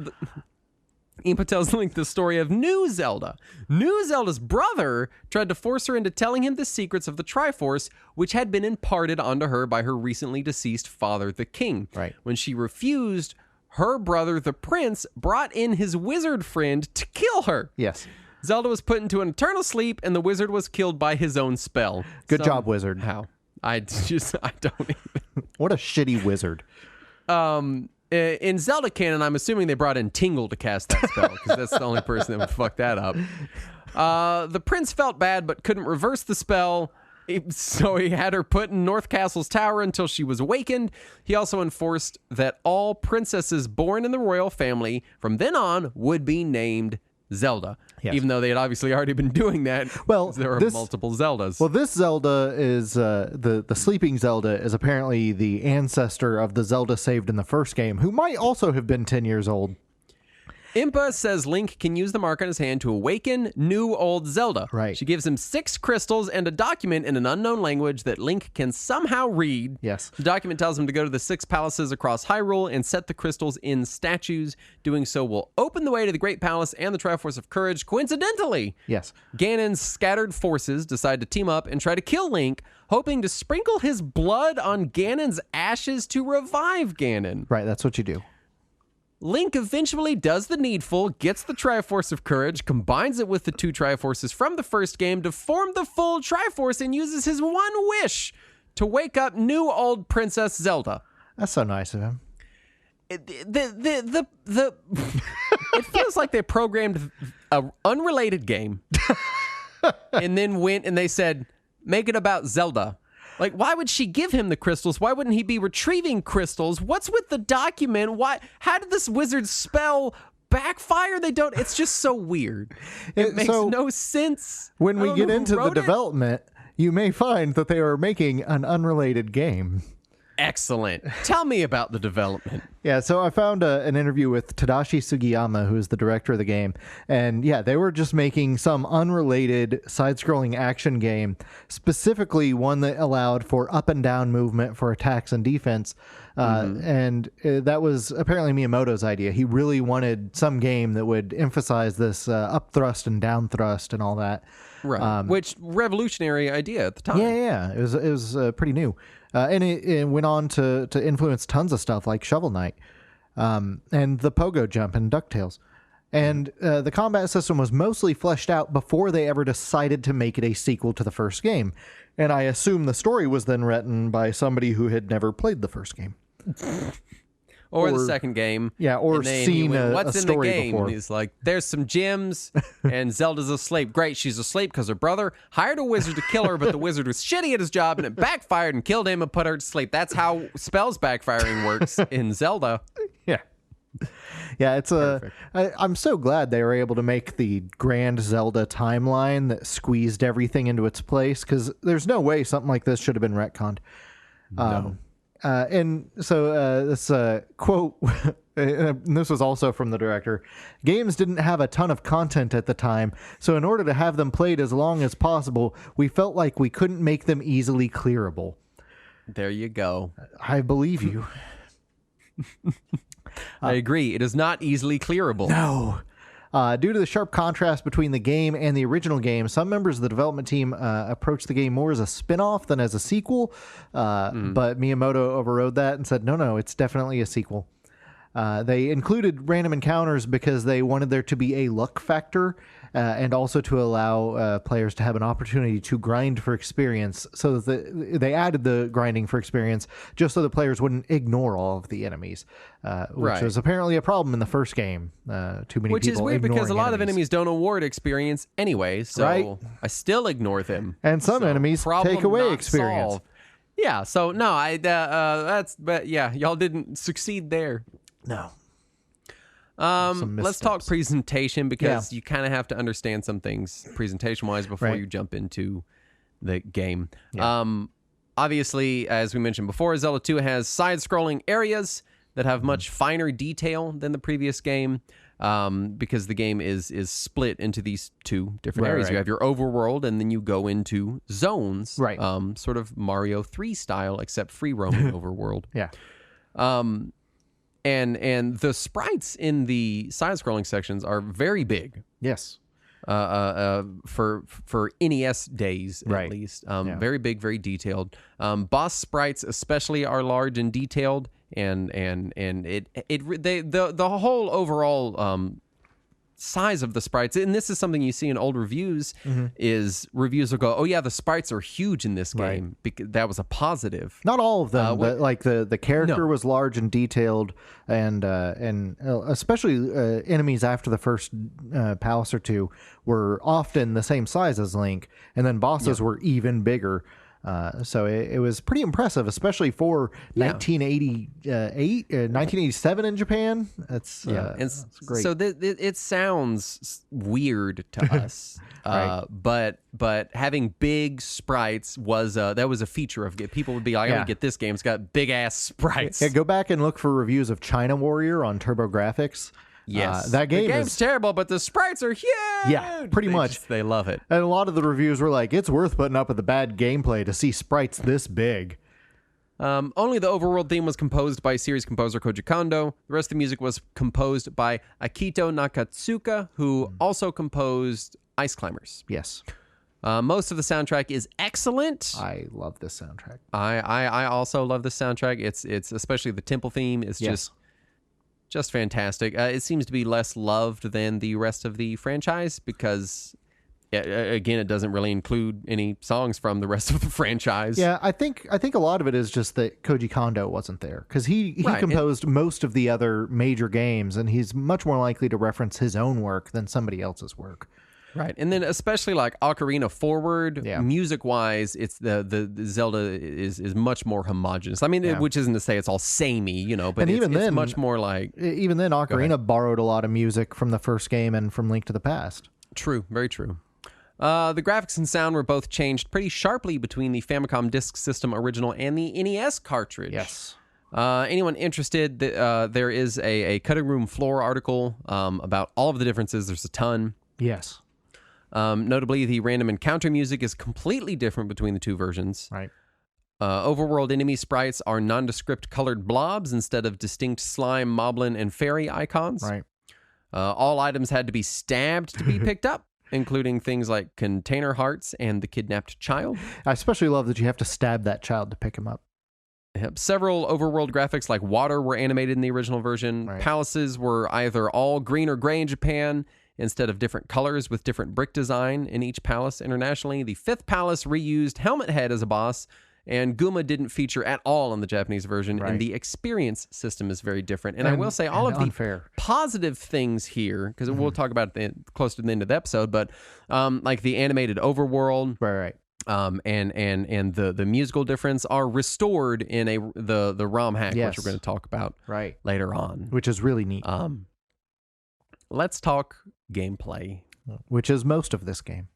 Impa tells Link the story of New Zelda. New Zelda's brother tried to force her into telling him the secrets of the Triforce, which had been imparted onto her by her recently deceased father, the king. Right. When she refused, her brother, the prince, brought in his wizard friend to kill her. Yes. Zelda was put into an eternal sleep, and the wizard was killed by his own spell. Good job, wizard. How? I don't even... What a shitty wizard. In Zelda canon, I'm assuming they brought in Tingle to cast that spell, because that's the only person that would fuck that up. The prince felt bad, but couldn't reverse the spell, so he had her put in North Castle's tower until she was awakened. He also enforced that all princesses born in the royal family from then on would be named Zelda, even though they had obviously already been doing that. Well, there were multiple Zeldas. Well, this Zelda is the sleeping Zelda is apparently the ancestor of the Zelda saved in the first game, who might also have been 10 years old. Impa says Link can use the mark on his hand to awaken new old Zelda. Right. She gives him 6 crystals and a document in an unknown language that Link can somehow read. Yes. The document tells him to go to the 6 palaces across Hyrule and set the crystals in statues. Doing so will open the way to the Great Palace and the Triforce of Courage. Coincidentally, Yes. Ganon's scattered forces decide to team up and try to kill Link, hoping to sprinkle his blood on Ganon's ashes to revive Ganon. Right, that's what you do. Link eventually does the needful, gets the Triforce of Courage, combines it with the 2 Triforces from the first game to form the full Triforce, and uses his one wish to wake up new old Princess Zelda. That's so nice of him. It feels like they programmed an unrelated game and then went and they said, make it about Zelda. Like, why would she give him the crystals? Why wouldn't he be retrieving crystals? What's with the document? Why? How did this wizard's spell backfire? It's just so weird. It makes no sense. When we get into the development, you may find that they are making an unrelated game. Excellent. Tell me about the development. Yeah, so I found an interview with Tadashi Sugiyama, who is the director of the game. And yeah, they were just making some unrelated side-scrolling action game, specifically one that allowed for up and down movement for attacks and defense. And that was apparently Miyamoto's idea. He really wanted some game that would emphasize this up thrust and down thrust and all that. Right. Which revolutionary idea at the time. Yeah. It was pretty new. And it went on to influence tons of stuff like Shovel Knight and the Pogo Jump and DuckTales. And the combat system was mostly fleshed out before they ever decided to make it a sequel to the first game. And I assume the story was then written by somebody who had never played the first game. or the second game. Yeah, or And then seen what's a in the story game? before. And he's like, there's some gems, and Zelda's asleep. Great, she's asleep because her brother hired a wizard to kill her, but the wizard was shitty at his job, and it backfired and killed him and put her to sleep. That's how spells backfiring works in Zelda. Yeah. Yeah, it's I'm so glad they were able to make the grand Zelda timeline that squeezed everything into its place, because there's no way something like this should have been retconned. No. And so this quote, and this was also from the director, games didn't have a ton of content at the time, so in order to have them played as long as possible, we felt like we couldn't make them easily clearable. There you go. I believe you. I agree. It is not easily clearable. No. Due to the sharp contrast between the game and the original game, some members of the development team approached the game more as a spin-off than as a sequel, but Miyamoto overrode that and said, no, it's definitely a sequel. They included random encounters because they wanted there to be a luck factor and also to allow players to have an opportunity to grind for experience. So that they added the grinding for experience just so the players wouldn't ignore all of the enemies, which was apparently a problem in the first game. Too many Which people is weird because a lot of enemies. enemies don't award experience anyway, so Right. I still ignore them. And some enemies Problem take away not experience. solved. Yeah, so no, but yeah, y'all didn't succeed there. No. Let's talk presentation, because you kind of have to understand some things presentation-wise before Right. you jump into the game. Obviously, as we mentioned before, Zelda 2 has side-scrolling areas that have much finer detail than the previous game, because the game is split into these two different areas. Right. You have your overworld, and then you go into zones, Right. Sort of Mario 3 style, except free roaming overworld. Yeah. And the sprites in the side-scrolling sections are very big. Yes. For NES days at Right. least, very big, very detailed. Boss sprites especially are large and detailed, and the whole overall size of the sprites, and this is something you see in old reviews, is reviews will go, oh yeah, the sprites are huge in this Right. game, because that was a positive. Not all of them, but like the character was large and detailed, and especially enemies after the first palace or two were often the same size as Link, and then bosses were even bigger. So it was pretty impressive, especially for 1987 in Japan. That's that's great. So it sounds weird to us, Right. but having big sprites was that was a feature of it. People would be like, "I gotta get this game. It's got big ass sprites." Yeah, go back and look for reviews of China Warrior on TurboGrafx. Yes, that game the game's is terrible, but the sprites are huge. Yeah, pretty much. They love it. And a lot of the reviews were like, it's worth putting up with the bad gameplay to see sprites this big. Only the overworld theme was composed by series composer Koji Kondo. The rest of the music was composed by Akito Nakatsuka, who also composed Ice Climbers. Yes. Most of the soundtrack is excellent. I love this soundtrack. I also love the soundtrack. It's especially the temple theme is just fantastic. It seems to be less loved than the rest of the franchise because, again, it doesn't really include any songs from the rest of the franchise. Yeah, I think a lot of it is just that Koji Kondo wasn't there, because he Right, composed most of the other major games, and he's much more likely to reference his own work than somebody else's work. Right, and then especially like Ocarina Forward, music-wise, it's the Zelda is much more homogenous. I mean, which isn't to say it's all samey, but And even it's then, much more like... Even then, Ocarina borrowed a lot of music from the first game and from Link to the Past. True, very true. The graphics and sound were both changed pretty sharply between the Famicom Disk System original and the NES cartridge. Yes. Anyone interested, there is a cutting room floor article about all of the differences. There's a ton. Yes. Notably, the random encounter music is completely different between the two versions. Right. Overworld enemy sprites are nondescript colored blobs instead of distinct slime, moblin, and fairy icons. Right. All items had to be stabbed to be picked up, including things like container hearts and the kidnapped child. I especially love that you have to stab that child to pick him up. Several overworld graphics like water were animated in the original version. Right. Palaces were either all green or gray in Japan, instead of different colors with different brick design in each palace internationally. The fifth palace reused Helmet Head as a boss And Guma didn't feature at all in the Japanese version, and the experience system is very different. And I will say all of the positive things here, because we'll talk about it close to the end of the episode, but like the animated overworld, and the musical difference are restored in the romhack, which we're going to talk about later on, which is really neat. Let's talk gameplay, which is most of this game.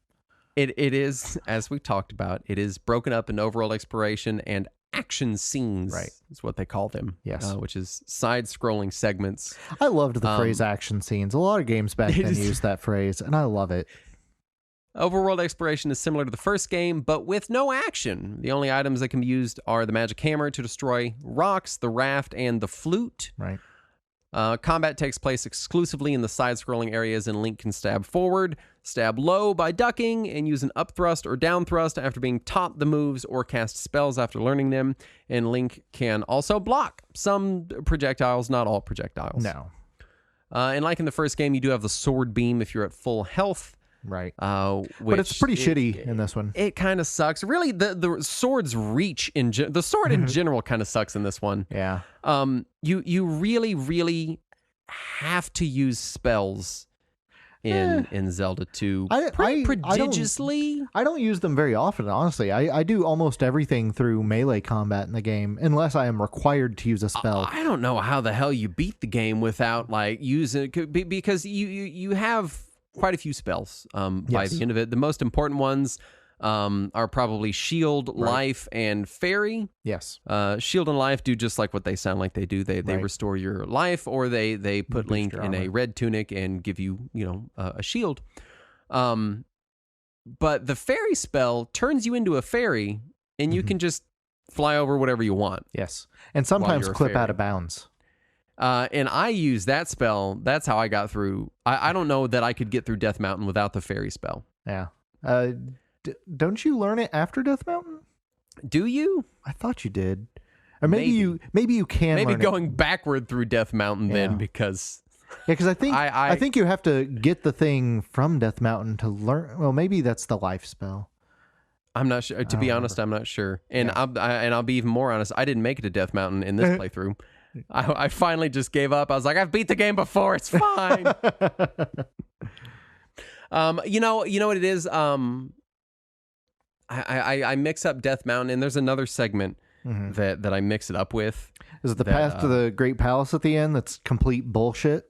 It is, as we talked about, it is broken up in overworld exploration and action scenes, is what they call them. Yes. Which is side-scrolling segments. I loved the phrase action scenes. A lot of games back then used that phrase, and I love it. Overworld exploration is similar to the first game, but with no action. The only items that can be used are the magic hammer to destroy rocks, the raft, and the flute. Right. Combat takes place exclusively in the side-scrolling areas, and Link can stab forward, stab low by ducking, and use an up thrust or down thrust after being taught the moves or cast spells after learning them. And Link can also block some projectiles, not all projectiles. No. And like in the first game, you do have the sword beam if you're at full health. Right. But it's pretty shitty in this one. It kind of sucks. Really, the sword's reach the sword in general kind of sucks in this one. Yeah. You really, really have to use spells in Zelda 2 prodigiously. I don't use them very often, honestly. I do almost everything through melee combat in the game, unless I am required to use a spell. I don't know how the hell you beat the game without like using it, because you have quite a few spells by the end of it. The most important ones are probably Shield, Life, and Fairy. Yes. Shield and Life do just like what they sound like they do. They restore your life, or they put Link in a red tunic and give you, a shield. But the Fairy spell turns you into a fairy, and you can just fly over whatever you want. Yes. And sometimes clip out of bounds. And I use that spell. That's how I got through. I don't know that I could get through Death Mountain without the Fairy spell. Yeah. Don't you learn it after Death Mountain? Do you? I thought you did. Or maybe you can. Maybe learn going backward through Death Mountain then, because because I think I think you have to get the thing from Death Mountain to learn. Well, maybe that's the life spell. I'm not sure. To be honest, I'm not sure. And I'll be even more honest. I didn't make it to Death Mountain in this playthrough. I finally just gave up. I was like, I've beat the game before. It's fine. You know what it is? I mix up Death Mountain, and there's another segment that I mix it up with. Is it the path to the Great Palace at the end? That's complete bullshit.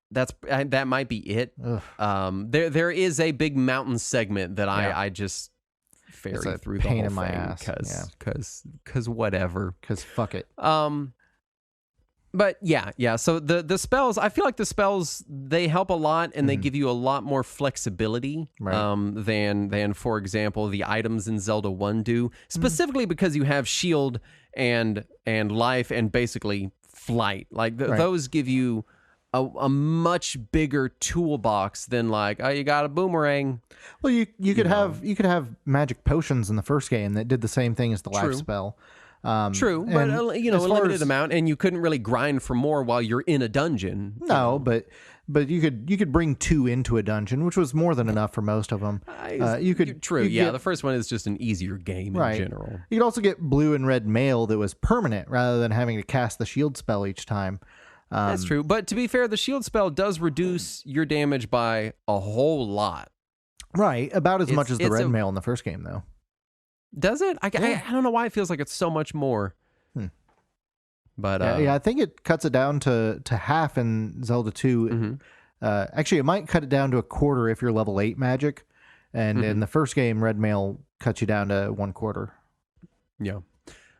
That might be it. There is a big mountain segment that I just ferry through the whole thing because whatever. Because fuck it. But yeah. So the spells, I feel like the spells, they help a lot, and they give you a lot more flexibility than, for example, the items in Zelda 1 do. Specifically because you have shield and life and basically flight. Like those give you a much bigger toolbox than like, oh, you got a boomerang. Well, you could have magic potions in the first game that did the same thing as the life spell. True, but a limited amount, and you couldn't really grind for more while you're in a dungeon. No, but you could bring 2 into a dungeon, which was more than enough for most of them. The first one is just an easier game in general. You could also get blue and red mail that was permanent rather than having to cast the shield spell each time. That's true, but to be fair, the shield spell does reduce your damage by a whole lot. Right, about as much as the red mail in the first game, though. Does it? I don't know why it feels like it's so much more. But I think it cuts it down to half in Zelda 2. Actually, it might cut it down to a quarter if you're level 8 magic. And in the first game, red mail cuts you down to 1/4. Yeah.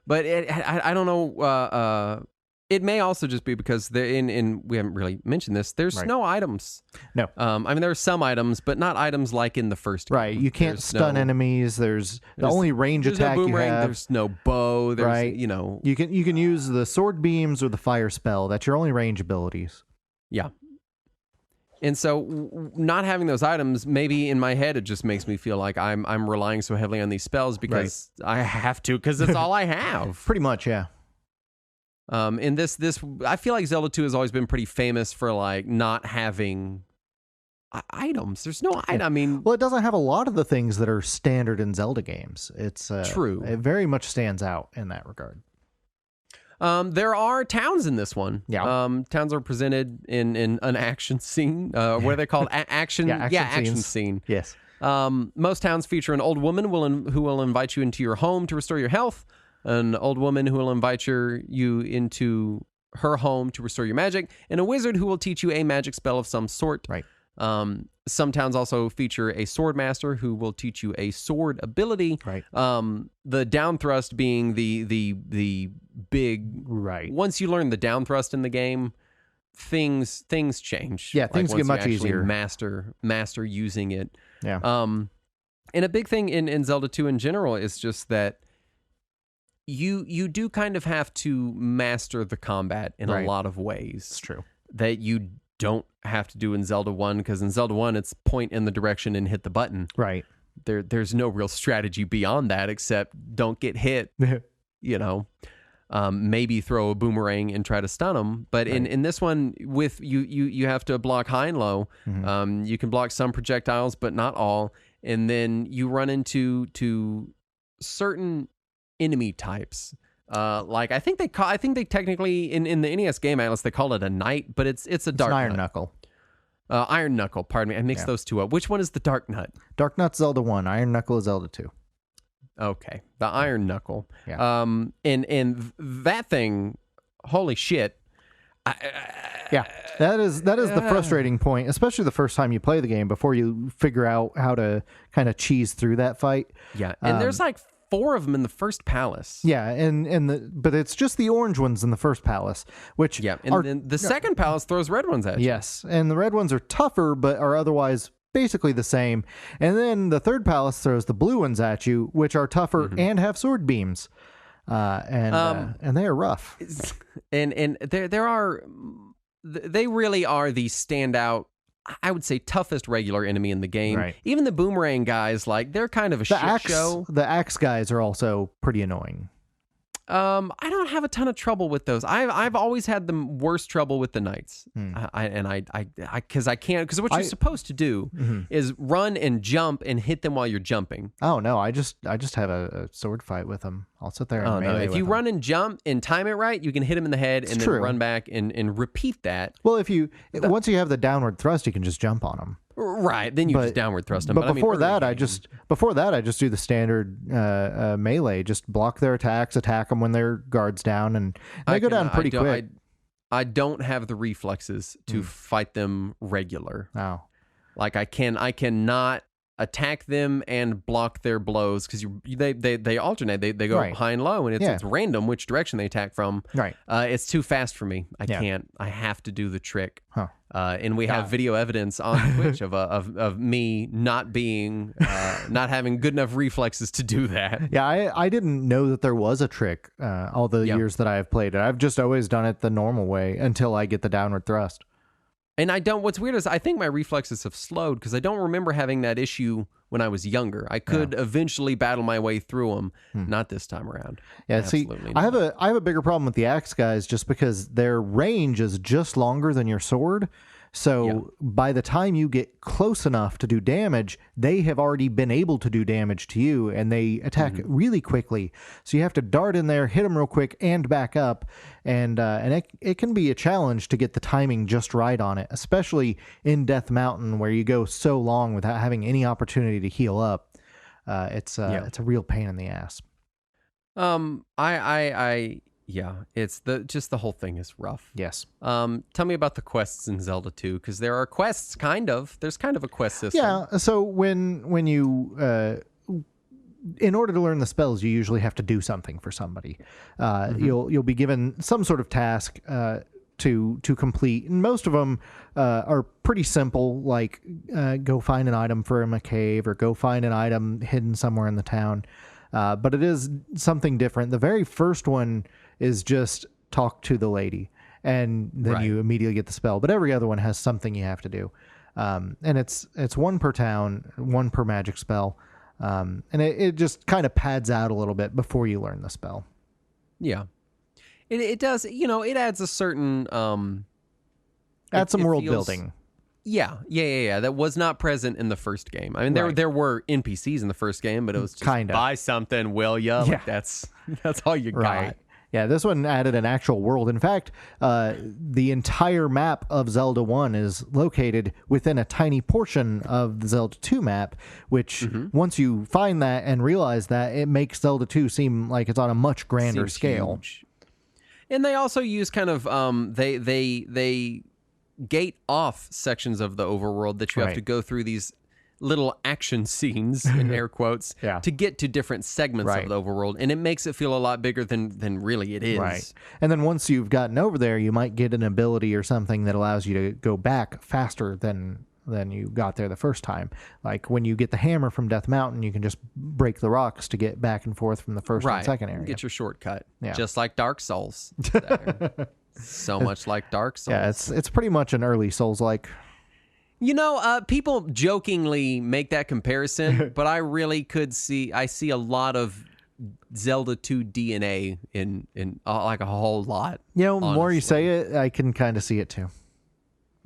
But I don't know. It may also just be because we haven't really mentioned this. There's no items. No. I mean, there are some items, but not items like in the first game. Right. You can't stun enemies. There's the only range attack no boomerang, you have. There's no bow. There's, You can use the sword beams or the fire spell. That's your only range abilities. Yeah. And so not having those items, maybe in my head, it just makes me feel like I'm relying so heavily on these spells because I have to, because it's all I have. Pretty much, yeah. In this, I feel like Zelda 2 has always been pretty famous for like not having items. There's no item. I mean, well, it doesn't have a lot of the things that are standard in Zelda games. It's true. It very much stands out in that regard. There are towns in this one. Yeah. Towns are presented in an action scene. What are they called? Action. Action scene. Yes. Most towns feature an old woman who will invite you into your home to restore your health. An old woman who will invite you into her home to restore your magic, and a wizard who will teach you a magic spell of some sort. Right. Some towns also feature a sword master who will teach you a sword ability. Right. The down thrust being the big. Right. Once you learn the down thrust in the game, things change. Yeah, things get much easier. Master using it. Yeah. And a big thing in Zelda 2 in general is just that you do kind of have to master the combat in a lot of ways. It's true. That you don't have to do in Zelda 1, because in Zelda 1 it's point in the direction and hit the button. Right. There's no real strategy beyond that except don't get hit. Maybe throw a boomerang and try to stun them. But in this one, with you have to block high and low. Mm-hmm. You can block some projectiles, but not all. And then you run into certain enemy types. Like I think they technically in the NES Game Atlas they call it a knight, but it's a dark Iron nut. Knuckle. Iron Knuckle. Pardon me, I mixed those two up. Which one is the Dark Nut? Dark Nut's Zelda 1. Iron Knuckle is Zelda 2. Okay, the Iron Knuckle. Yeah. And that thing, holy shit. Yeah, that is the frustrating point, especially the first time you play the game before you figure out how to kind of cheese through that fight. Yeah, and there's like 4 of them in the first palace. Yeah, but it's just the orange ones in the first palace, which then the second palace throws red ones at you. Yes, and the red ones are tougher, but are otherwise basically the same. And then the third palace throws the blue ones at you, which are tougher and have sword beams, and they are rough. And they really are the standout, I would say, toughest regular enemy in the game. Right. Even the boomerang guys, like, they're kind of a shit show. The axe guys are also pretty annoying. I don't have a ton of trouble with those. I've always had the worst trouble with the knights. Because what you're supposed to do is run and jump and hit them while you're jumping. Oh no, I just have a sword fight with them. I'll sit there and melee if you run and jump and time it right, you can hit him in the head and then run back and repeat that. Well, once you have the downward thrust, you can just jump on them. Right, then you just downward thrust them. But before that, I just do the standard melee. Just block their attacks, attack them when their guard's down, and they go down pretty quick. I don't have the reflexes to fight them regular. Oh, like I cannot attack them and block their blows because they alternate. They go high and low, and it's random which direction they attack from. Right. It's too fast for me. I can't. I have to do the trick. Huh. And we have video evidence on Twitch of me not having good enough reflexes to do that. Yeah, I didn't know that there was a trick all the years that I have played it. I've just always done it the normal way until I get the downward thrust. And what's weird is I think my reflexes have slowed because I don't remember having that issue when I was younger. I could eventually battle my way through them. Not this time around. Yeah, I have a bigger problem with the axe guys just because their range is just longer than your sword. So by the time you get close enough to do damage, they have already been able to do damage to you, and they attack really quickly. So you have to dart in there, hit them real quick, and back up. And it can be a challenge to get the timing just right on it, especially in Death Mountain where you go so long without having any opportunity to heal up. It's a real pain in the ass. It's the whole thing is rough. Yes. Tell me about the quests in Zelda 2, because there are quests, there's kind of a quest system. Yeah, so when you in order to learn the spells, you usually have to do something for somebody. You'll be given some sort of task to complete, and most of them are pretty simple, like go find an item from a cave or go find an item hidden somewhere in the town. But it is something different. The very first one is just talk to the lady, and then you immediately get the spell. But every other one has something you have to do. And it's one per town, one per magic spell. And it just kind of pads out a little bit before you learn the spell. Yeah. It does, it adds a certain... Add some world building. Yeah. That was not present in the first game. I mean, there were NPCs in the first game, but it was just buy something, will ya? Like, that's all you got. Yeah, this one added an actual world. In fact, the entire map of Zelda 1 is located within a tiny portion of the Zelda 2 map, which once you find that and realize that, it makes Zelda 2 seem like it's on a much grander scale. Huge. And they also use kind of they gate off sections of the overworld that you have to go through these little action scenes in air quotes to get to different segments of the overworld, and it makes it feel a lot bigger than really it is. Right. And then once you've gotten over there, you might get an ability or something that allows you to go back faster than you got there the first time. Like when you get the hammer from Death Mountain, you can just break the rocks to get back and forth from the first and second area. Get your shortcut. Just like Dark Souls. So much like Dark Souls. Yeah, it's pretty much an early Souls-like. You know, people jokingly make that comparison, but I really I see a lot of Zelda 2 DNA in like a whole lot. You know, the more you say it, I can kind of see it too.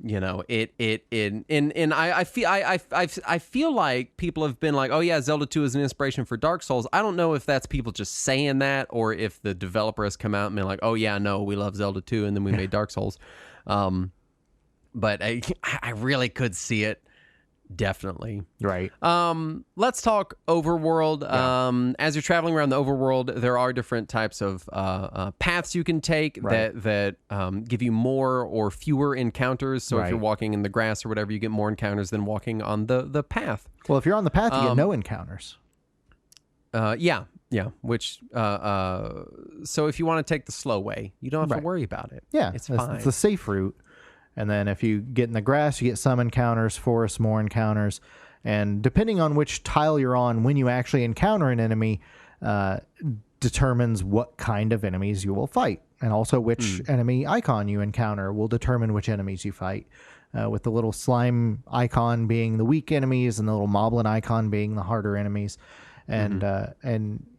You know, I feel like people have been like, oh yeah, Zelda 2 is an inspiration for Dark Souls. I don't know if that's people just saying that, or if the developer has come out and been like, oh yeah, no, we love Zelda 2 and then we made Dark Souls. But I really could see it, definitely. Right. Let's talk Overworld. Yeah. As you're traveling around the Overworld, there are different types of paths you can take that give you more or fewer encounters. So if you're walking in the grass or whatever, you get more encounters than walking on the path. Well, if you're on the path, you get no encounters. Yeah. Which so if you want to take the slow way, you don't have to worry about it. Yeah, it's fine. It's the safe route. And then if you get in the grass, you get some encounters, forests, more encounters. And depending on which tile you're on, when you actually encounter an enemy, determines what kind of enemies you will fight. And also which enemy icon you encounter will determine which enemies you fight. With the little slime icon being the weak enemies and the little moblin icon being the harder enemies. And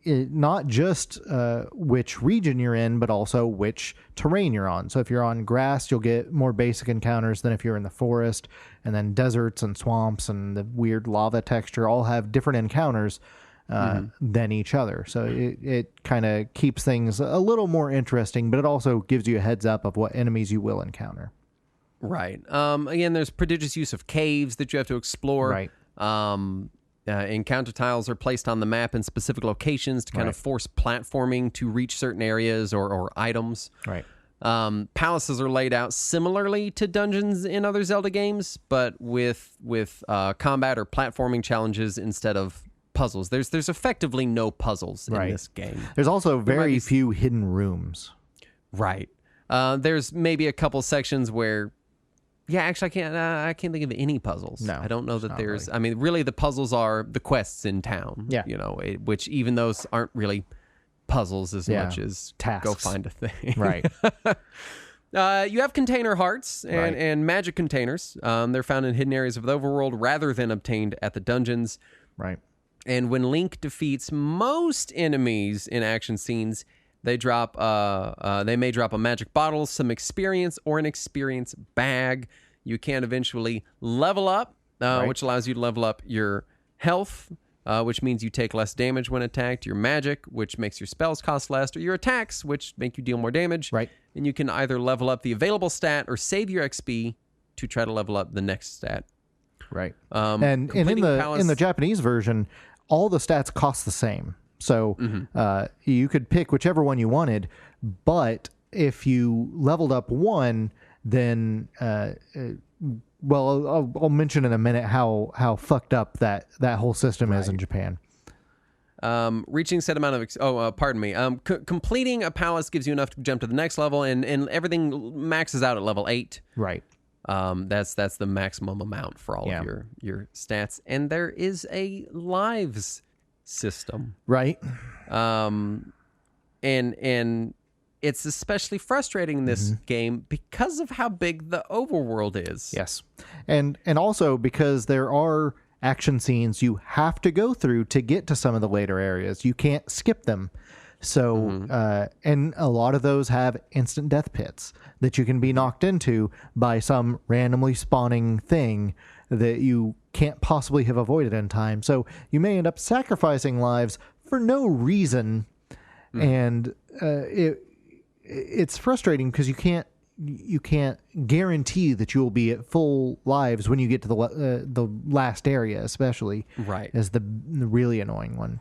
not just which region you're in, but also which terrain you're on. So if you're on grass, you'll get more basic encounters than if you're in the forest. And then deserts and swamps and the weird lava texture all have different encounters than each other. So it kind of keeps things a little more interesting, but it also gives you a heads up of what enemies you will encounter. Right. Again, there's prodigious use of caves that you have to explore. Right. Encounter tiles are placed on the map in specific locations to kind of force platforming to reach certain areas or items. Right. Palaces are laid out similarly to dungeons in other Zelda games, but with combat or platforming challenges instead of puzzles. There's effectively no puzzles in this game. There's also very few hidden rooms. Right. There's maybe a couple sections where. Yeah, actually, I can't think of any puzzles. No, I don't know that there's. Really. I mean, really, the puzzles are the quests in town. Yeah, you know, which even those aren't really puzzles as much as tasks. Go find a thing. Right. You have container hearts and magic containers. They're found in hidden areas of the overworld rather than obtained at the dungeons. Right. And when Link defeats most enemies in action scenes, they may drop a magic bottle, some experience, or an experience bag. You can eventually level up, which allows you to level up your health, which means you take less damage when attacked, your magic, which makes your spells cost less, or your attacks, which make you deal more damage. Right. And you can either level up the available stat or save your XP to try to level up the next stat. Right. And in the Japanese version, all the stats cost the same. So you could pick whichever one you wanted, but if you leveled up one, then I'll mention in a minute how fucked up that whole system is in Japan. Reaching set amount of completing a palace gives you enough to jump to the next level, and everything maxes out at level 8. Right. That's the maximum amount for all of your stats, and there is a lives system. Right. And it's especially frustrating in this game because of how big the overworld is. Yes. And also because there are action scenes you have to go through to get to some of the later areas. You can't skip them. So, and a lot of those have instant death pits that you can be knocked into by some randomly spawning thing that you can't possibly have avoided in time. So you may end up sacrificing lives for no reason. And it's frustrating because you can't guarantee that you will be at full lives when you get to the last area, especially. Right. Is the really annoying one.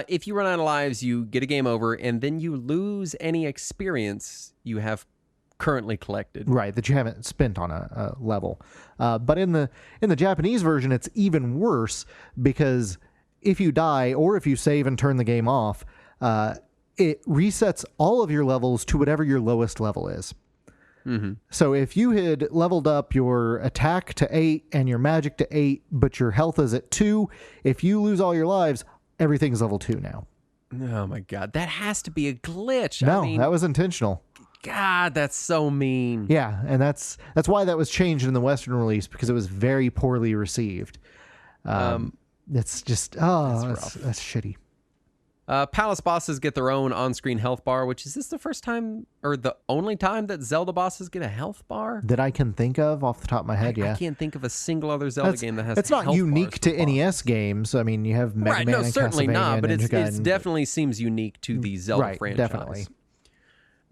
If you run out of lives, you get a game over, and then you lose any experience you have currently collected. Right, that you haven't spent on a level. But in the Japanese version, it's even worse because if you die or if you save and turn the game off, it resets all of your levels to whatever your lowest level is. So if you had leveled up your attack to 8 and your magic to 8, but your health is at 2, if you lose all your lives, everything's level 2 now. Oh my God, that has to be a glitch. No, I mean, that was intentional. God, that's so mean. Yeah, and that's why that was changed in the Western release, because it was very poorly received. It's just that's shitty. Palace bosses get their own on-screen health bar, which is this the first time or the only time that Zelda bosses get a health bar? That I can think of off the top of my head, I can't think of a single other Zelda game that has. It's not unique to NES games. I mean, you have Mega Man and certainly Castlevania not, but and it Ninja Gaiden, definitely seems unique to the Zelda franchise. Definitely.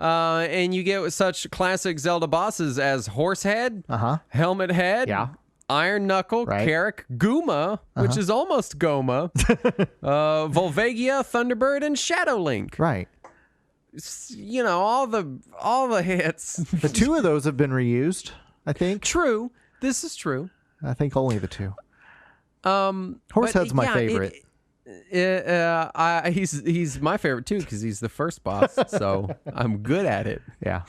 And you get such classic Zelda bosses as Horsehead, Helmet Head, Iron Knuckle, Carrick, Gooma, which is almost Goma, Volvagia, Thunderbird, and Shadow Link. Right. You know, all the hits. The 2 of those have been reused, I think. True. This is true. I think only the 2. Horsehead's my favorite. He's my favorite too because he's the first boss, so I'm good at it. Yeah.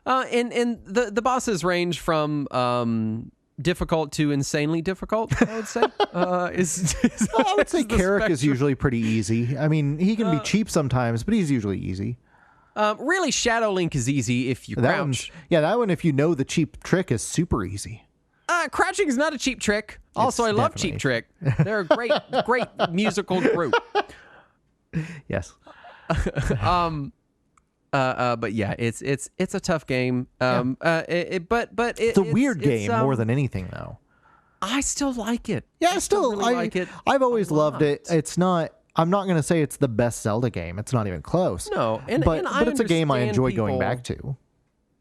And the bosses range from difficult to insanely difficult, I would say. I would say Carrick is usually pretty easy. I mean, he can be cheap sometimes, but he's usually easy. Really, Shadow Link is easy if you crouch. That one, if you know the cheap trick, is super easy. Crouching is not a cheap trick. Also, I love Cheap Trick. They're a great musical group. Yes. But yeah, it's a tough game. It's a weird game more than anything, though. I still like it. Yeah, I really like it. I've always loved it. It's not. I'm not going to say it's the best Zelda game. It's not even close. No, but it's a game I enjoy going back to.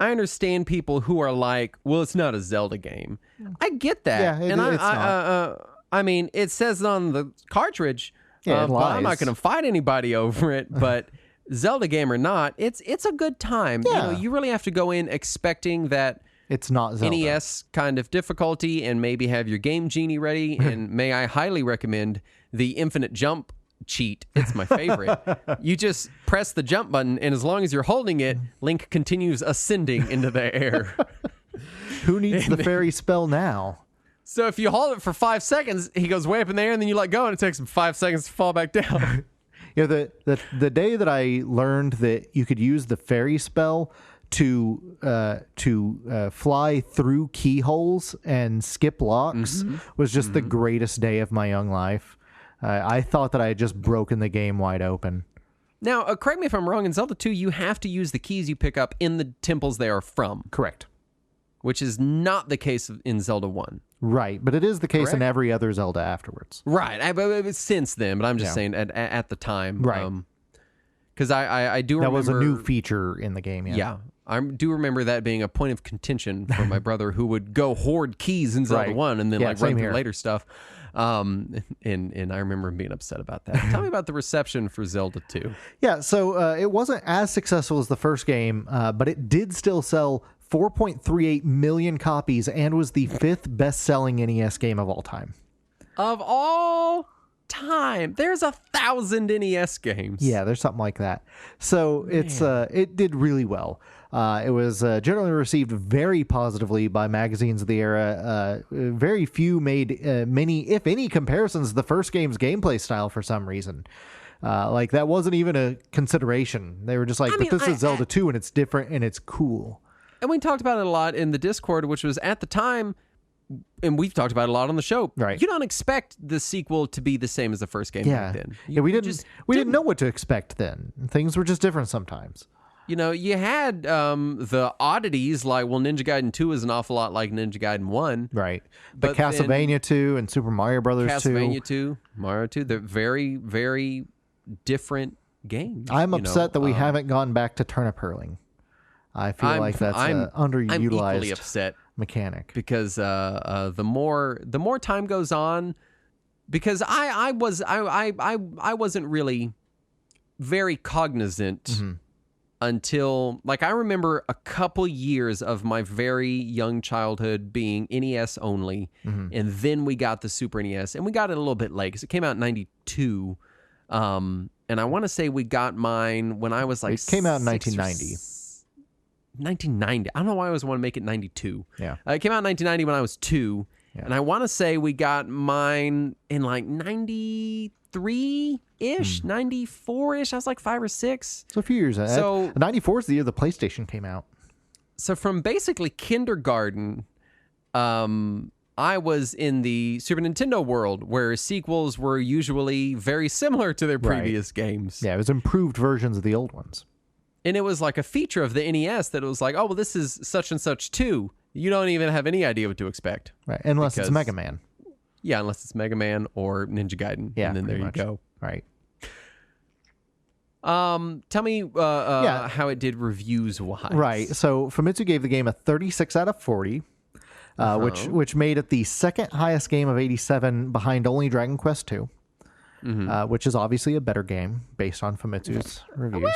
I understand people who are like, well, it's not a Zelda game. I get that. Yeah, it's not. I mean, it says it on the cartridge. Yeah, but I'm not going to fight anybody over it. But Zelda game or not, it's a good time. Yeah. You really have to go in expecting that it's not Zelda. NES kind of difficulty, and maybe have your Game Genie ready. And may I highly recommend the infinite jump cheat. It's my favorite. You just press the jump button, and as long as you're holding it, Link continues ascending into the air. Who needs the fairy spell now? So if you hold it for 5 seconds, he goes way up in the air, and then you let go, and it takes him 5 seconds to fall back down. Yeah, the day that I learned that you could use the fairy spell to fly through keyholes and skip locks was just the greatest day of my young life. I thought that I had just broken the game wide open. Now, correct me if I'm wrong, in Zelda 2, you have to use the keys you pick up in the temples they are from. Correct. Which is not the case in Zelda 1. Right, but it is the case in every other Zelda afterwards. Right, since then, but I'm just saying at the time. Right. Because I do remember... That was a new feature in the game, Yeah, I do remember that being a point of contention for my brother, who would go hoard keys in Zelda 1 and then run through later stuff. And I remember him being upset about that. Tell me about the reception for Zelda 2. Yeah, so it wasn't as successful as the first game, but it did still sell 4.38 million copies and was the 5th best-selling NES game of all time. Of all time? There's 1,000 NES games. Yeah, there's something like that. So it did really well. It was generally received very positively by magazines of the era. Very few made many, if any, comparisons to the first game's gameplay style for some reason. Like, that wasn't even a consideration. They were just like, this is Zelda 2 and it's different and it's cool. And we talked about it a lot in the Discord, which was at the time, and we've talked about it a lot on the show. Right. You don't expect the sequel to be the same as the first game back then. We didn't know what to expect then. Things were just different sometimes. You know, you had the oddities like, well, Ninja Gaiden 2 is an awful lot like Ninja Gaiden 1. Right. But Castlevania 2 and Super Mario Brothers 2. Castlevania 2, Mario 2, they're very, very different games. I'm upset that we haven't gone back to turnip hurling. I feel like that's an underutilized I'm equally upset mechanic. Because the more time goes on, because I wasn't really very cognizant until, like, I remember a couple years of my very young childhood being NES only, and then we got the Super NES, and we got it a little bit late because it came out in 92, and I want to say we got mine when I was like, it came out in 1990. 1990. I don't know why I always want to make it 92. Yeah. It came out in 1990 when I was 2, and I want to say we got mine in like 93-ish, 94-ish. I was like 5 or 6. So a few years ahead. So 94 is the year the PlayStation came out. So from basically kindergarten, I was in the Super Nintendo world where sequels were usually very similar to their previous games. Yeah, it was improved versions of the old ones. And it was like a feature of the NES that it was like, oh, well, this is such and such 2. You don't even have any idea what to expect. Right, unless it's Mega Man. Yeah, unless it's Mega Man or Ninja Gaiden. Yeah, and then there much. you go. Right. Tell me how it did reviews-wise. Right, so Famitsu gave the game a 36 out of 40, which made it the second highest game of 87 behind only Dragon Quest II, which is obviously a better game based on Famitsu's reviews.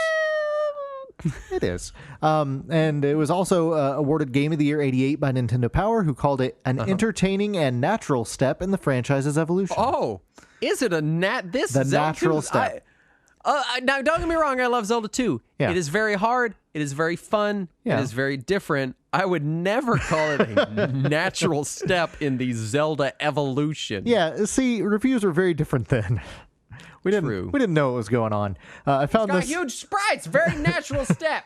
It is. And it was also awarded Game of the Year 88 by Nintendo Power, who called it an entertaining and natural step in the franchise's evolution. Oh, is it the natural step? Now, don't get me wrong, I love Zelda 2. Yeah. It is very hard. It is very fun. Yeah. It is very different. I would never call it a natural step in the Zelda evolution. Yeah, see, reviews were very different then. We didn't know what was going on. I found It's got this huge sprites. Very natural step.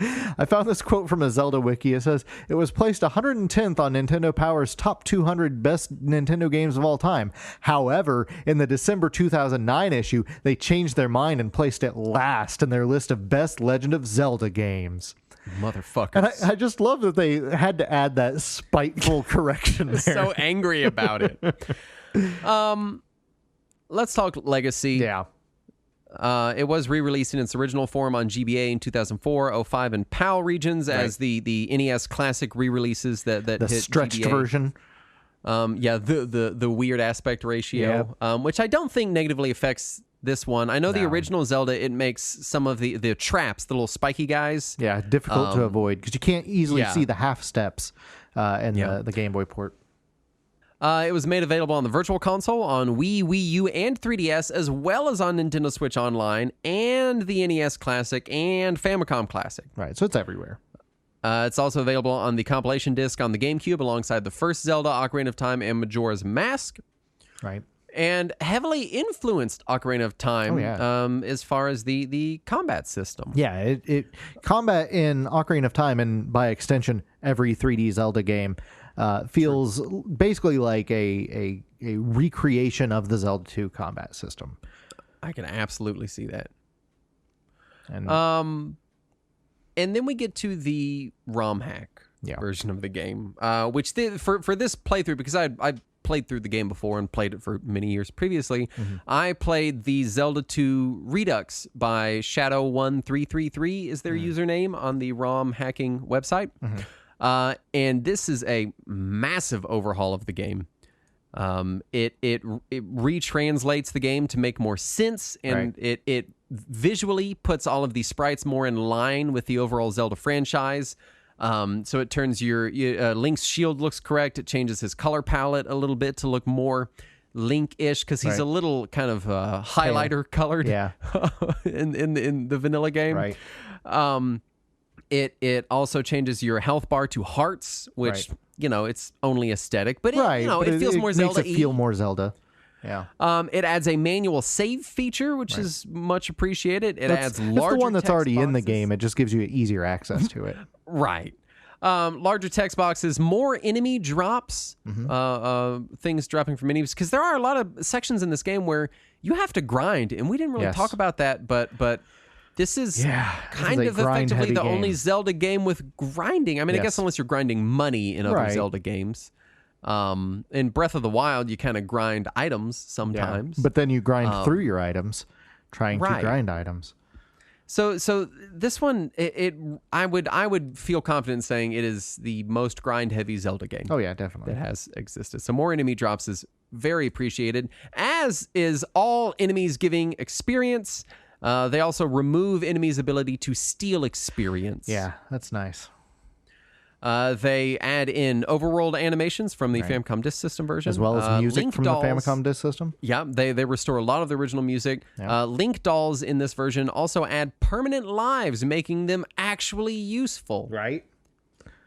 I found this quote from a Zelda wiki. It says, it was placed 110th on Nintendo Power's top 200 best Nintendo games of all time. However, in the December 2009 issue, they changed their mind and placed it last in their list of best Legend of Zelda games. Motherfuckers. And I just love that they had to add that spiteful correction there. So angry about it. Let's talk Legacy. Yeah. It was re-released in its original form on GBA in 2004, 05, and PAL regions as the NES Classic re-releases that the hit stretched GBA. version. The weird aspect ratio, which I don't think negatively affects this one. I know the original Zelda, it makes some of the traps, the little spiky guys. Yeah, difficult to avoid because you can't easily see the half steps in the Game Boy port. It was made available on the Virtual Console, on Wii, Wii U, and 3DS, as well as on Nintendo Switch Online, and the NES Classic, and Famicom Classic. Right, so it's everywhere. It's also available on the compilation disc on the GameCube, alongside the first Zelda, Ocarina of Time, and Majora's Mask. Right. And heavily influenced Ocarina of Time as far as the combat system. Yeah, combat in Ocarina of Time, and by extension, every 3D Zelda game, feels basically like a recreation of the Zelda 2 combat system. I can absolutely see that. And then we get to the romhack version of the game, which for this playthrough, because I played through the game before and played it for many years previously, I played the Zelda 2 Redux by Shadow1333 is their username on the ROM hacking website. And this is a massive overhaul of the game. It retranslates the game to make more sense, and it visually puts all of these sprites more in line with the overall Zelda franchise. So it turns your Link's shield looks correct. It changes his color palette a little bit to look more Link-ish because he's a little kind of highlighter colored in the vanilla game. Right. It also changes your health bar to hearts, which it's only aesthetic, but it feels more Zelda. Makes it feel more Zelda. Yeah. It adds a manual save feature, which is much appreciated. Adds larger it's the one that's text already in the boxes. game. It just gives you easier access to it. Right. Larger text boxes, more enemy drops, things dropping from enemies, because there are a lot of sections in this game where you have to grind, and we didn't really talk about that, but this is kind of effectively the only Zelda game with grinding. I mean, I guess unless you're grinding money in other Zelda games. In Breath of the Wild, you kind of grind items sometimes. But then you grind through your items, trying to grind items. So this one, I would feel confident saying it is the most grind-heavy Zelda game. Oh, yeah, definitely. That has existed. So more enemy drops is very appreciated, as is all enemies giving experience. They also remove enemies' ability to steal experience. Yeah, that's nice. They add in overworld animations from the Famicom Disk System version. As well as music from the Famicom Disk System. Yeah, they restore a lot of the original music. Yeah. Link dolls in this version also add permanent lives, making them actually useful. Right.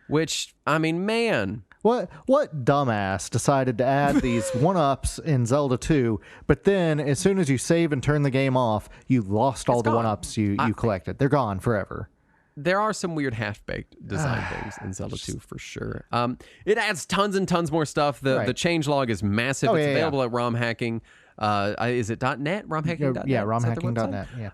Which, I mean, man... What dumbass decided to add these one-ups in Zelda 2, but then as soon as you save and turn the game off, you lost all the one-ups you collected. They're gone forever. There are some weird half-baked design things in Zelda 2 for sure. It adds tons and tons more stuff. The changelog is massive. It's available at ROM hacking. Is it .net? ROMhacking.net? Yeah, ROMhacking.net. Yeah.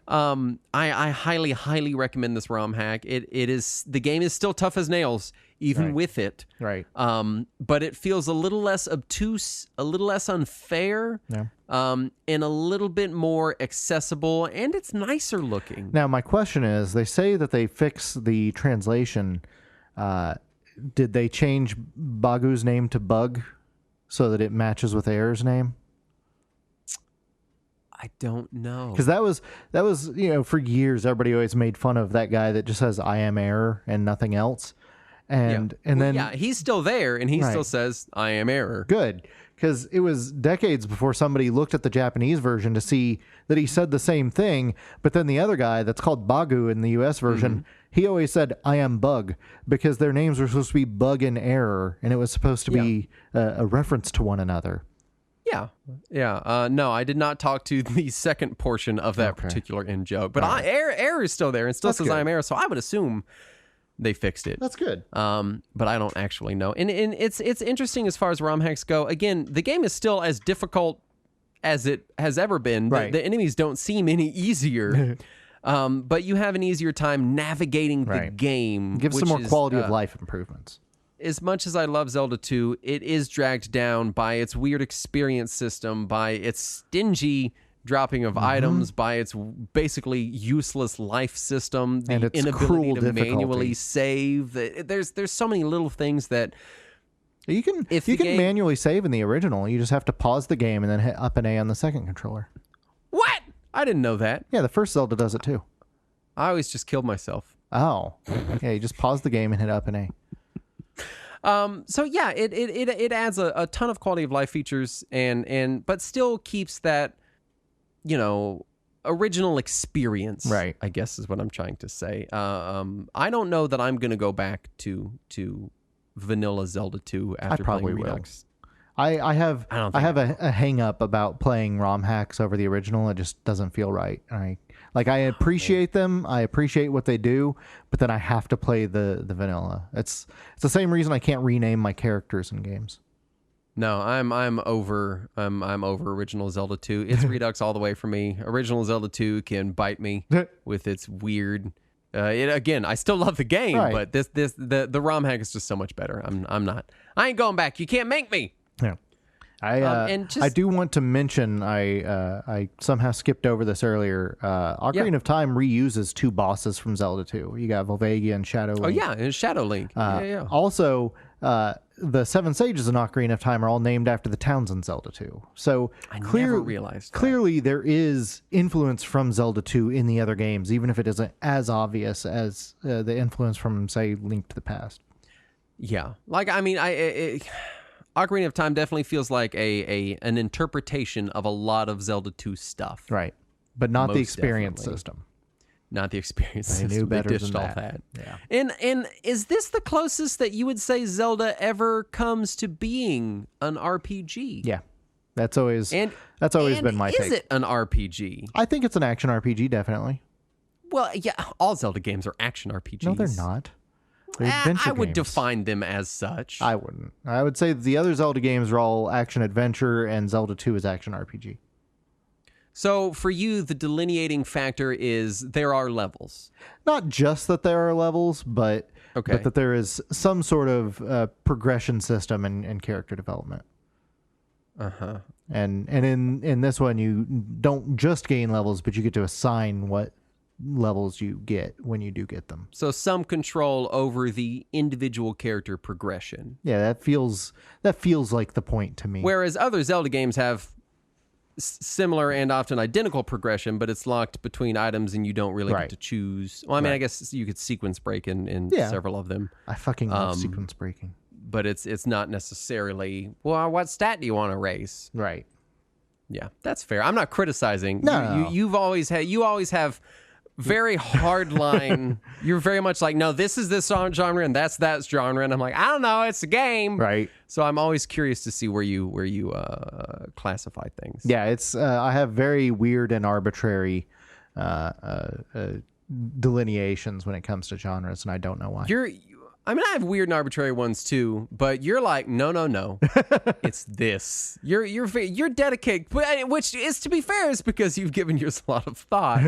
I highly, highly recommend this ROM hack. The game is still tough as nails, even with it. Right. But it feels a little less obtuse, a little less unfair, and a little bit more accessible, and it's nicer looking. Now, my question is, they say that they fix the translation. Did they change Bagu's name to Bug so that it matches with Air's name? I don't know. Because that was for years everybody always made fun of that guy that just says I am Error and nothing else. And then he's still there and he still says I am Error. Good. Because it was decades before somebody looked at the Japanese version to see that he said the same thing, but then the other guy that's called Bagu in the US version, he always said I am Bug, because their names were supposed to be Bug and Error, and it was supposed to be a reference to one another. Yeah. No, I did not talk to the second portion of that particular in-joke. But Error is still there and still says I am Error, so I would assume they fixed it. That's good. But I don't actually know. And it's interesting as far as ROM hacks go. Again, the game is still as difficult as it has ever been. Right. The enemies don't seem any easier. But you have an easier time navigating the game. Give some more quality of life improvements. As much as I love Zelda 2, it is dragged down by its weird experience system, by its stingy dropping of items, by its basically useless life system, the and its inability to manually save. There's so many little things that you can manually save in the original. You just have to pause the game and then hit up and A on the second controller. What? I didn't know that. Yeah, the first Zelda does it too. I always just killed myself. Oh, yeah. You just pause the game and hit up and A. So yeah, it adds a ton of quality of life features but still keeps that, original experience. Right. I guess is what I'm trying to say. I don't know that I'm going to go back to vanilla Zelda 2 after playing Redux. I have a hang up about playing ROM hacks over the original. It just doesn't feel right. I appreciate them. I appreciate what they do, but then I have to play the vanilla. It's the same reason I can't rename my characters in games. No, I'm over original Zelda 2. It's Redux all the way for me. Original Zelda 2 can bite me with its weird. Again, I still love the game, but the ROM hack is just so much better. I ain't going back. You can't make me. Yeah. I do want to mention I somehow skipped over this earlier. Ocarina of Time reuses two bosses from Zelda 2. You got Volvagia and Shadow Link. Oh yeah, and Shadow Link. Also, the Seven Sages in Ocarina of Time are all named after the towns in Zelda 2. So never realized that. Clearly there is influence from Zelda 2 in the other games, even if it isn't as obvious as the influence from, say, Link to the Past. Yeah, Ocarina of Time definitely feels like an interpretation of a lot of Zelda 2 stuff. Right. But not the experience system. Not the experience system. They knew better dished than all that. Yeah. And is this the closest that you would say Zelda ever comes to being an RPG? Yeah. That's always been my take. Is it an RPG? I think it's an action RPG, definitely. Well, yeah, all Zelda games are action RPGs. No, they're not. They're adventure I would games. define them as such. I wouldn't. I would say the other Zelda games are all action adventure, and Zelda 2 is action RPG. So for you, the delineating factor is there are levels. Not just that there are levels, but that there is some sort of progression system and character development. Uh-huh. And in this one, you don't just gain levels, but you get to assign what levels you get when you do get them. So some control over the individual character progression. Yeah, that feels like the point to me. Whereas other Zelda games have similar and often identical progression, but it's locked between items and you don't really get to choose. Well, I mean, I guess you could sequence break in several of them. I fucking love sequence breaking. But it's not necessarily, well, what stat do you want to raise? Right. Yeah, that's fair. I'm not criticizing. No. You always have very hard line. You're very much like, no, this is this genre and that's that genre, and I'm like, I don't know, it's a game, right? So I'm always curious to see where you classify things. Yeah, it's I have very weird and arbitrary delineations when it comes to genres, and I don't know why. I have weird and arbitrary ones too, but you're like, no, it's this. You're dedicated, which is, to be fair, is because you've given yours a lot of thought.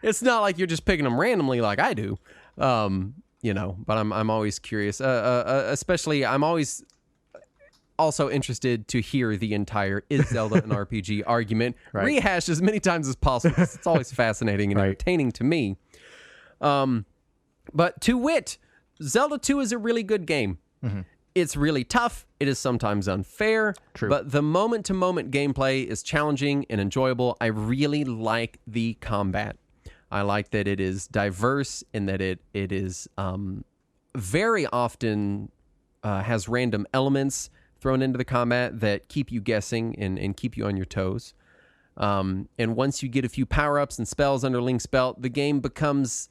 It's not like you're just picking them randomly like I do, But I'm always curious, especially I'm always also interested to hear the entire is Zelda an RPG argument rehashed as many times as possible. It's always fascinating and entertaining to me. But to wit, Zelda 2 is a really good game. Mm-hmm. It's really tough. It is sometimes unfair. True. But the moment-to-moment gameplay is challenging and enjoyable. I really like the combat. I like that it is diverse and that it is very often has random elements thrown into the combat that keep you guessing and keep you on your toes. And once you get a few power-ups and spells under Link's belt, the game becomes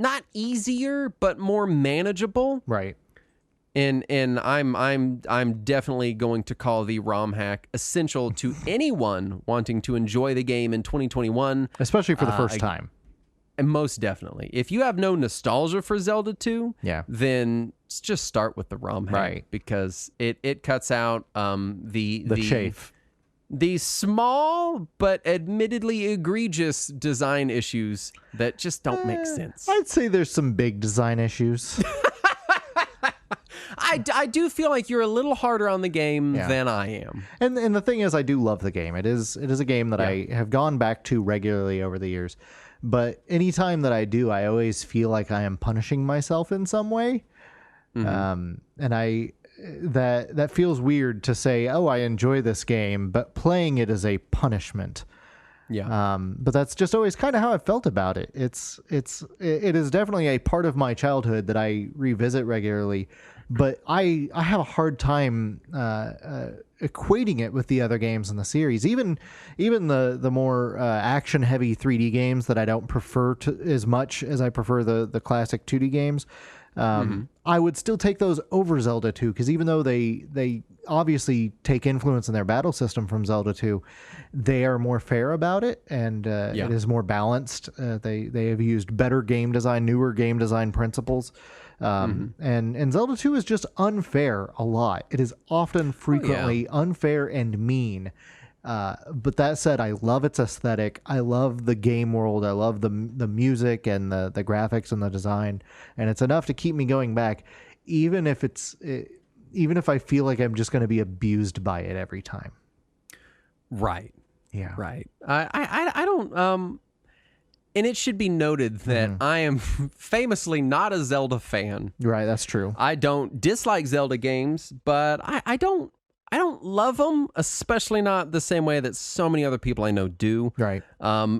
not easier, but more manageable. Right. And I'm definitely going to call the ROM hack essential to anyone wanting to enjoy the game in 2021. Especially for the first time. And most definitely. If you have no nostalgia for Zelda 2, then just start with the ROM hack. Right. Because it cuts out the chafe. The small but admittedly egregious design issues that just don't make sense. I'd say there's some big design issues. I do feel like you're a little harder on the game than I am. And the thing is, I do love the game. It is a game that I have gone back to regularly over the years. But anytime that I do, I always feel like I am punishing myself in some way. Mm-hmm. And that feels weird to say, oh, I enjoy this game, but playing it is a punishment. Yeah. But that's just always kind of how I felt about it. It is definitely a part of my childhood that I revisit regularly, but I have a hard time equating it with the other games in the series. Even the more action heavy 3D games that I don't prefer as much as I prefer the classic 2D games. I would still take those over Zelda 2, because even though they obviously take influence in their battle system from Zelda 2, they are more fair about it, and it is more balanced. They have used better game design, newer game design principles. And Zelda 2 is just unfair a lot. It is often frequently unfair and mean. But that said, I love its aesthetic. I love the game world. I love the music and the graphics and the design. And it's enough to keep me going back, even if I feel like I'm just going to be abused by it every time. Right. Yeah. Right. I don't. And it should be noted that I am famously not a Zelda fan. Right. That's true. I don't dislike Zelda games, but I don't love them, especially not the same way that so many other people I know do. Right.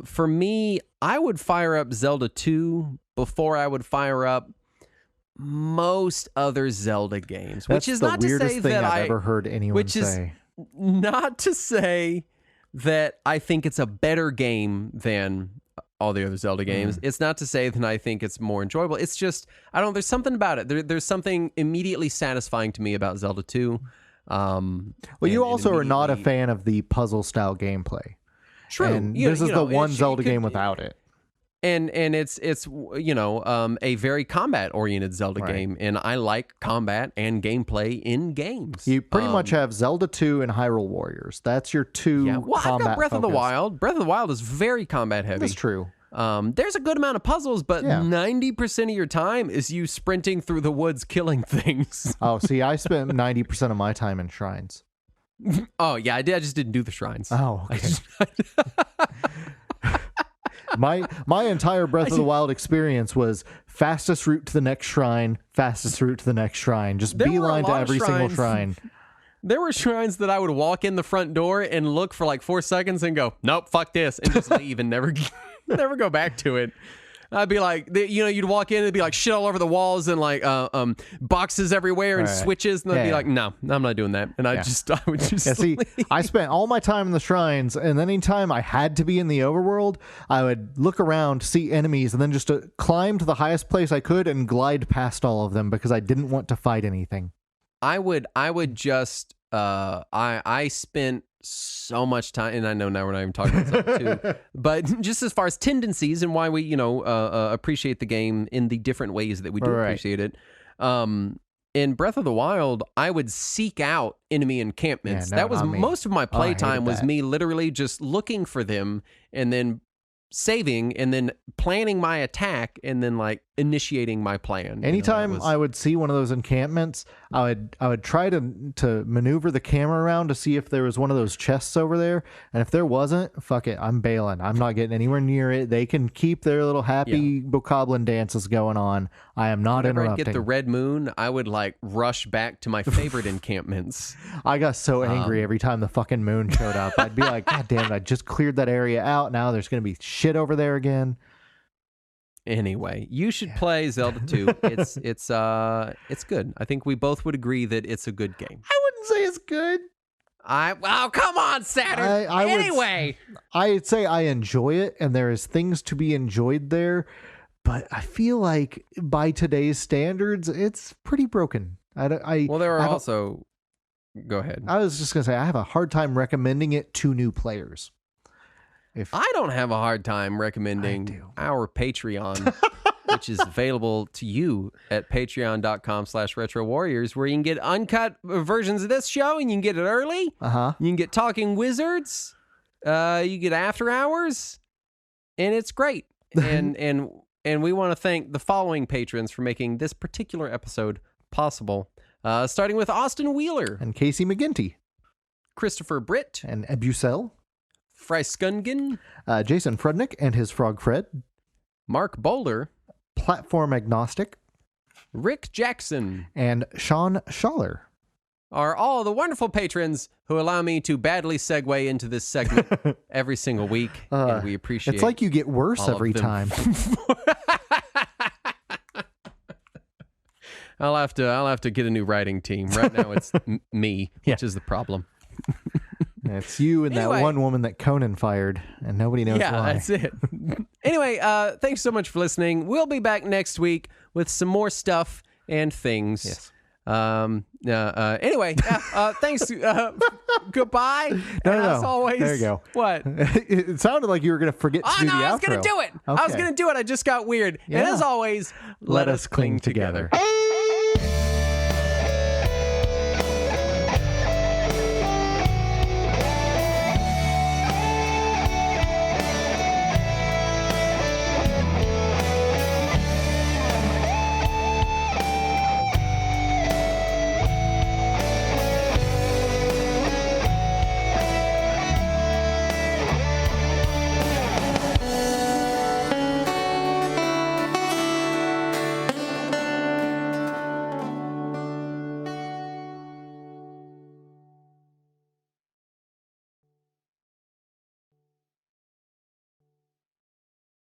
For me, I would fire up Zelda 2 before I would fire up most other Zelda games. That's the weirdest thing I've ever heard anyone say. Which is not to say that I think it's a better game than all the other Zelda games. It's not to say that I think it's more enjoyable. It's just, there's something about it. There's something immediately satisfying to me about Zelda 2. Well, you also are not a fan of the puzzle style gameplay. True. And this is the one Zelda game without it. And it's a very combat oriented Zelda game, and I like combat and gameplay in games. You pretty much have Zelda 2 and Hyrule Warriors. That's your two Well, combat I've got Breath of the focused. Wild. Breath of the Wild is very combat heavy. That's true. There's a good amount of puzzles, but 90% of your time is you sprinting through the woods killing things. Oh, see, I spent 90% of my time in shrines. Oh, yeah, I did. I just didn't do the shrines. Oh, okay. My entire Breath of the Wild experience was fastest route to the next shrine, fastest route to the next shrine. Just beeline to every single shrine. There were shrines that I would walk in the front door and look for like 4 seconds and go, nope, fuck this, and just leave and never go back to it. I'd be like, you'd walk in and it'd be like shit all over the walls and like boxes everywhere and switches, and I'd be like, no, I'm not doing that. And I would just see, I spent all my time in the shrines, and then anytime I had to be in the overworld, I would look around, see enemies, and then just climb to the highest place I could and glide past all of them because I didn't want to fight anything. I would just I spent so much time, and I know now we're not even talking about Zelda 2, but just as far as tendencies and why we appreciate the game in the different ways that we do appreciate it. In Breath of the Wild, I would seek out enemy encampments. That was most of my playtime was me literally just looking for them and then saving and then planning my attack and then like initiating my plan. Anytime I would see one of those encampments, I would try to maneuver the camera around to see if there was one of those chests over there, and if there wasn't, fuck it, I'm bailing. I'm not getting anywhere near it. They can keep their little happy bokoblin dances going on. I am not Whenever interrupting. I'd get the red moon, I would like rush back to my favorite encampments. I got so angry every time the fucking moon showed up. I'd be like, God damn it, I just cleared that area out. Now there's going to be shit over there again. Anyway, you should play Zelda 2. It's good. I think we both would agree that it's a good game. I wouldn't say it's good. Come on, Saturn. I'd say I enjoy it, and there is things to be enjoyed there, but I feel like by today's standards, it's pretty broken. Go ahead. I was just gonna say I have a hard time recommending it to new players. I don't have a hard time recommending our Patreon, which is available to you at patreon.com/retrowarriors, where you can get uncut versions of this show and you can get it early. You can get Talking Wizards. You get After Hours, and it's great. And we want to thank the following patrons for making this particular episode possible. Starting with Austin Wheeler and Casey McGinty, Christopher Britt and Ebusel, Freiskungen, Jason Frudnick and his Frog Fred, Mark Bowler, Platform Agnostic, Rick Jackson, and Sean Schaller are all the wonderful patrons who allow me to badly segue into this segment every single week, and we appreciate it. It's like you get worse every time. I'll have to get a new writing team. Right now it's me, which is the problem. It's you and that one woman that Conan fired, and nobody knows why. Yeah, that's it. Anyway, thanks so much for listening. We'll be back next week with some more stuff and things. Yes. Anyway, thanks. Goodbye. No. As always. There you go. What? It sounded like you were going to forget to do the outro. I was going to do it. Okay. I was going to do it. I just got weird. Yeah. And as always, let us cling together.